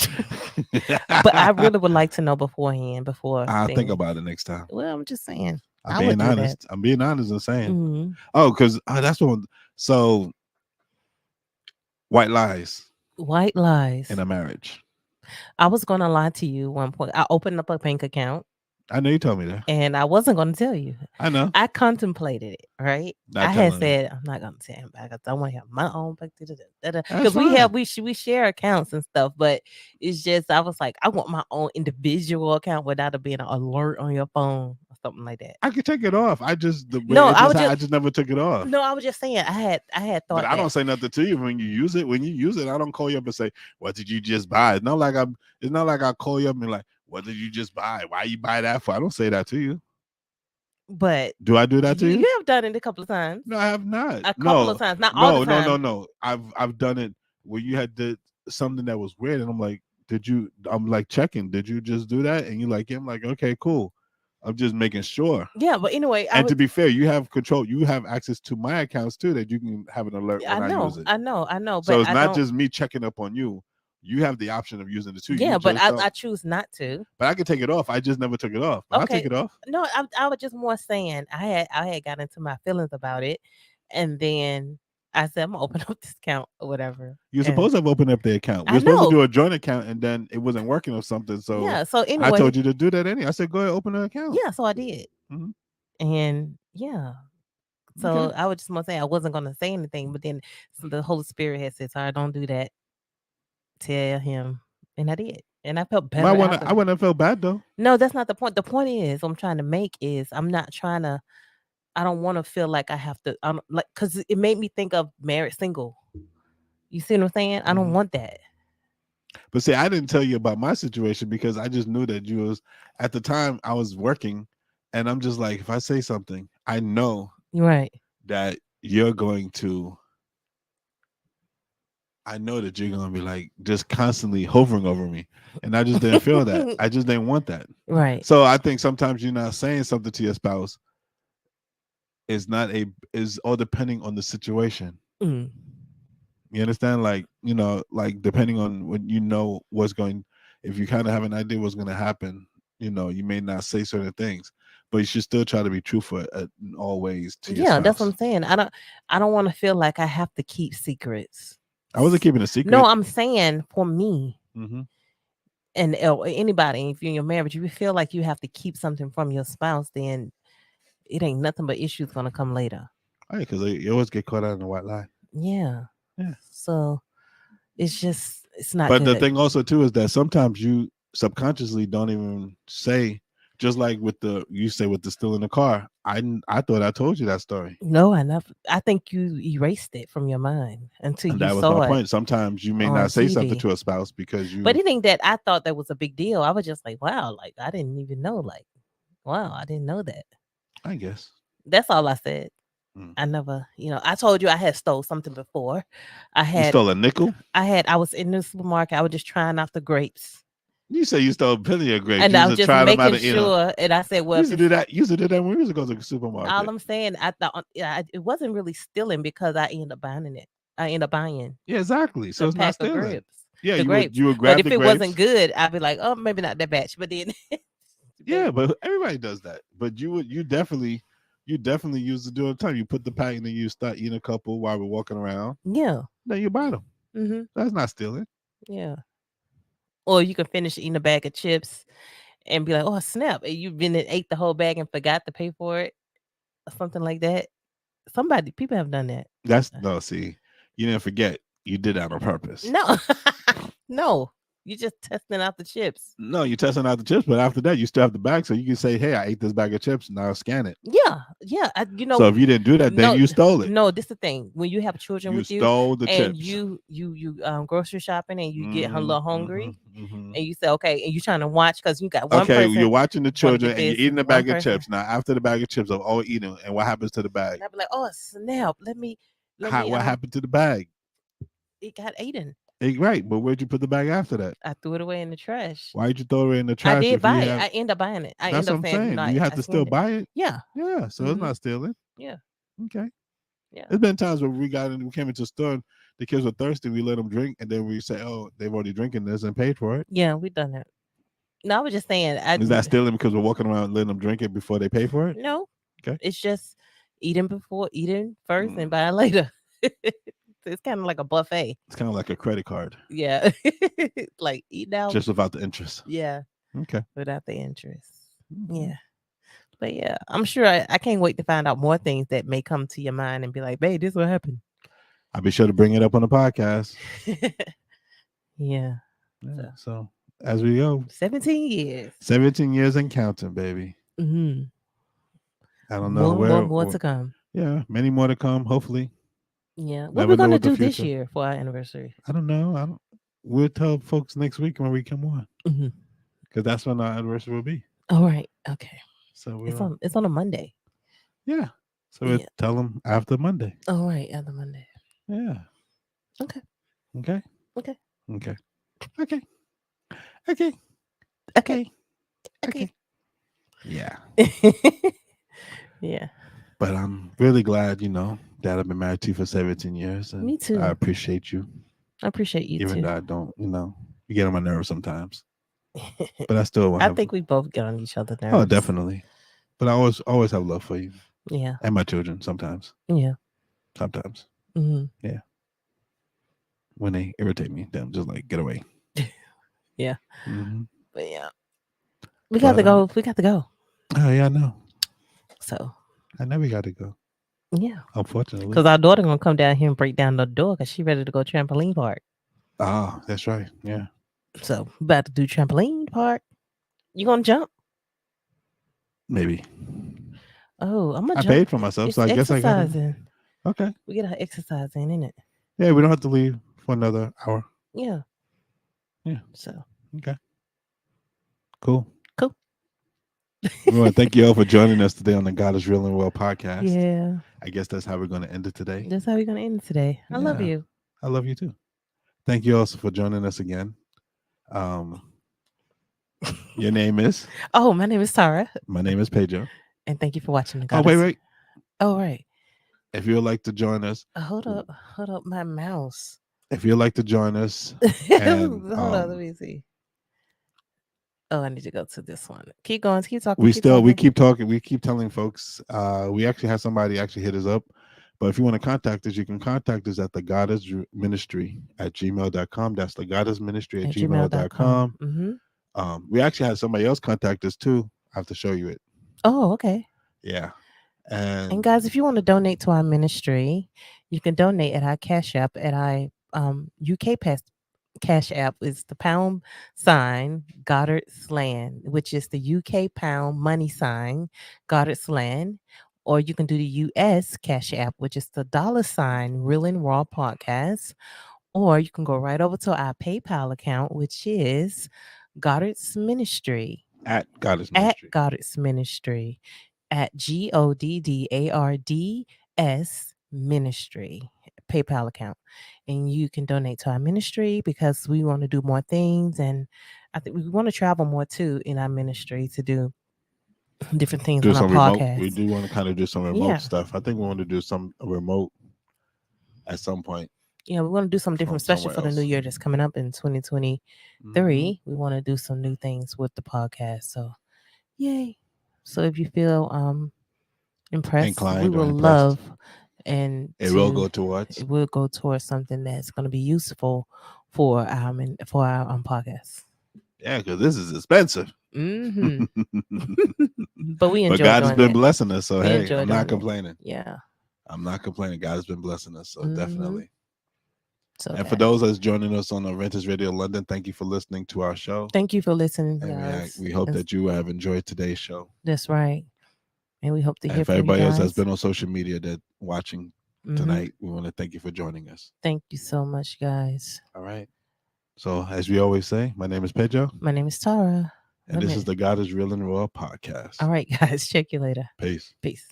But I really would like to know beforehand, before I'll think things. about it next time. Well, I'm just saying, I'm I would being do that. honest. I'm being honest and saying, Hmm. oh, because that's what. So white lies White in lies. a marriage. I was gonna lie to you one point. I opened up a bank account. I know you told me that. and I wasn't going to tell you. I know. I contemplated it, right? Not I had telling him. said I'm not gonna tell him because I want to have my own bank That's because fine. we share accounts and stuff, but it's just I was like I want my own individual account without it being an alert on your phone or something like that. I could take it off. I just the way No, it I just was just I just never took it off. no, I was just saying I had But thought I that. don't say nothing to you when you use it. When you use it, I don't call you up and say, "What did you just buy?" It's not like I'm. It's not like I call you up and like, "What did you just buy? Why you buy that for?" I don't say that to you. But Do I do that to you? you have done it a couple of times. No, I have not. A couple of No, times, not all the no, no, no, time. no. I've done it where you had did something that was weird, and I'm like, "Did you?" I'm like checking. Did you just do that? And you're like, "Yeah." I'm like, "Okay, cool." I'm just making sure. Yeah, but anyway, I And was to be fair, you have control. You have access to my accounts too that you can have an alert when I use it. I know, So but it's I not don't. just me checking up on you. You have the option of using it too. You Yeah, but just don't. I choose not to. But I can take it off. I just never took it off. But I'll take Okay. it off. No, I was just more saying I had got into my feelings about it, and then I said I'm gonna open up this account or whatever. You're And supposed to have opened up the account. We I were supposed to know, do a joint account, and then it wasn't working or something. So yeah. So I anyway, told you to do that anyway. I said, go ahead, open an account. yeah. So I did, Hmm. and yeah. Okay. So I was just want to say I wasn't gonna say anything, but then the Holy Spirit had said, "Sorry, don't do that. Tell him," and I did, and I felt Well, better I after. wouldn't have felt bad though. No, that's not the point. The point is, I'm trying to make is I'm not trying to. I don't want to feel like I have to. I'm like because it made me think of married single. You see what I'm saying? I don't Hmm. want that. But see, I didn't tell you about my situation because I just knew that you was at the time I was working, and I'm just like, if I say something, I know Right. that you're going to I know that you're gonna be like just constantly hovering over me. And I just didn't feel that. I just didn't want that. Right. So I think sometimes you're not saying something to your spouse is not a is all depending on the situation. Mm. You understand? Like, like depending on what what's going if you kind of have an idea what's gonna happen, you may not say certain things. But you should still try to be truthful in all ways to your Yeah, that's what I'm spouse. saying. I don't want to feel like I have to keep secrets. I wasn't keeping a No, secret. I'm saying for me Hmm. and anybody, if you're in your marriage, you feel like you have to keep something from your spouse, then it ain't nothing but issues gonna come later. Right, because you always get caught out in the white lie. Yeah. Yeah. So it's not But the good. thing also too is that sometimes you subconsciously don't even say, just like with you say with the still in the car. I thought I told you that story, No, I never. I think you erased it from your mind until and you that was my saw it point. Sometimes you may on not say something TV. to a spouse because But you, anything that I thought that was a big deal, I was just like, wow, like I didn't even know. Like, wow, I didn't know that. I guess, That's all I said. mm. I never, I told you I had stole something before. I You had, stole a nickel. I was in the supermarket. I was just trying out the grapes, You say you stole a penny of grapes. and You I used was to just try them out making of, sure. And I said, well, you if used to do it's that. You used to do that when we used to go to the all supermarket. I'm saying, I thought it wasn't really stealing because I ended up buying it. I ended up buying Yeah, exactly. So the it's not pack of stealing. grapes, Yeah, the you would grapes. you would But grab if the it wasn't grapes. good, I'd be like, oh, maybe not that batch. But then, but Yeah, but everybody does that. But you definitely use to do it all the time. You put the pack and then you start eating a couple while we're walking around. yeah, Then you buy them. hmm That's not stealing. yeah. Or you can finish eating a bag of chips and be like, oh snap, and you've been and ate the whole bag and forgot to pay for it, or something like that. People have done that. That's no. See, you didn't forget. You did that on purpose. No, no, you just testing out the chips. No, you're testing out the chips, but after that, you still have the bag, so you can say, "Hey, I ate this bag of chips. Now scan it." Yeah, yeah. So if you didn't do that, then No, you stole it. no. This the thing when you have children You with you, stole the and chips. you grocery shopping, and you get a Hmm. little Hmm. hungry, Hmm. and you say okay, and you trying to watch because you got one Okay, person you're watching the want to children get and you're this, eating a one bag of person, chips. Now, after the bag of chips are all eaten, and what happens to the bag? and I'd be like, oh snap, let me. What happened to the bag? It got eaten. Right, but where'd you put the bag after that? I threw it away in the trash. Why'd you throw it in the I trash did if you buy it. have? I end up buying it. I That's end what up I'm saying, saying. Do you have I to still scanned it. buy it? Yeah. Yeah, so it's Hmm. not stealing. Yeah. Okay. Yeah. There's been times where we came into the store, and the kids were thirsty. We let them drink, and then we say, "Oh, they've already drinking this and paid for it." Yeah, we done that. No, I was just saying. Is that stealing because we're walking around letting them drink it before they pay for it? No, Okay. it's just eating first and Mm. buying later. It's kind of like a buffet. It's kind of like a credit card, Yeah, like eat out. just without the interest. Yeah, Okay. without the interest. Mhm. Yeah. But yeah, I'm sure I can't wait to find out more things that may come to your mind and be like, babe, this what happened. I'll be sure to bring it up on the podcast. Yeah. Yeah. So So as we go, 17 years. 17 years and counting, baby. Mm-hmm. I don't know More to come. yeah, many more to come. Hopefully, Yeah. What we never know gonna what the do this future. year for our anniversary? I don't know. I don't. We'll tell folks next week when we come on, Mm-hmm. because that's when our anniversary will be. All right. Okay. So It's we'll, on a Monday. yeah. So we'll Yeah. tell them after Monday. All right. Other Monday. Yeah. Okay. Okay. Okay. Okay. Okay. Okay. Okay. Okay. Okay. Okay. Yeah. Yeah. But I'm really glad, that I've been married to you for 17 years, and Me I too. appreciate you, I appreciate you even too. though I don't, you get on my nerves sometimes. But I still want to I have. think we both get on each other's Oh, nerves. definitely. But I always have love for you Yeah. and my children. Yeah. Sometimes, Mm-hmm. yeah. When they irritate me, then I'm just like, get away. Yeah. Hmm. But yeah. We got But to go. We got to go. oh yeah, I know. So I know we got to go. yeah. Unfortunately. Because our daughter gonna come down here and break down the door because she ready to go trampoline park. Ah, that's right. Yeah, So we about to do trampoline park. You gonna jump? maybe. Oh, I'm gonna I jump. paid for myself, so It's I guess I gotta go. exercising. Okay. We get our exercise in it. Yeah, we don't have to leave for another hour. Yeah. Yeah. So Okay. Cool. cool. We want to thank you all for joining us today on the God is Real and Well podcast. Yeah. I guess that's how we're going to end it today. That's how we're gonna end it today. I love Yeah. you. I love you too. Thank you also for joining us again. Um, your name is? Oh, my name is Tara, My name is Pedro. and thank you for watching the Oh, Goddess. wait. Oh, right. If you'd like to join us, Hold up, my mouse. if you'd like to join us, and Hold on, let me see. Oh, I need to go to this one. Keep going. Keep talking. we Keep talking. keep talking. We keep telling folks. We actually have somebody actually hit us up. But if you want to contact us, you can contact us at the Goddess Ministry at gmail.com. That's the Goddess Ministry at gmail.com. Mm-hmm. We actually had somebody else contact us too. I have to show you it. Oh, okay. Yeah. And guys, if you want to donate to our ministry, you can donate at our Cash App at our UK Cash App is the pound sign Goddard Slan, which is the UK pound money sign Goddard Slan. Or you can do the US Cash App, which is the $ Real and Raw Podcast. Or you can go right over to our PayPal account, which is Goddard's Ministry. At Goddess At Ministry. Goddard's Ministry. At GODDARDS Ministry. PayPal account. And you can donate to our ministry because we want to do more things. And I think we want to travel more too in our ministry to do different things Do on our some remote. We podcast. do want to kind of do some remote Yeah. stuff. I think we want to do some remote at some point. Yeah, we want to do something From different, especially somewhere for the new else. year that's coming up in 2023. Mhm. We want to do some new things with the podcast. So, yay. So if you feel impressed, Inclined we or will impressed. love and It will go towards. it will go towards something that's going to be useful for our podcast. Yeah, because this is expensive. Mm-hmm. But we But enjoy God has doing been it. blessing us. So We hey, enjoy I'm not doing it. complaining. Yeah. I'm not complaining. God has been blessing us. So Mhm. definitely. So And for those that's joining us on the Renters Radio London, thank you for listening to our show. thank you for listening, And guys. we hope that you have enjoyed today's show. That's right. And we hope to And hear for from you everybody else guys. that's been on social media that watching tonight, we want to thank you for joining us. Thank you so much, guys. All right. So as we always say, my name is Pedro. My name is Tara. And this is the God is Real and Raw podcast. All right, guys. Check you later. Peace. Peace.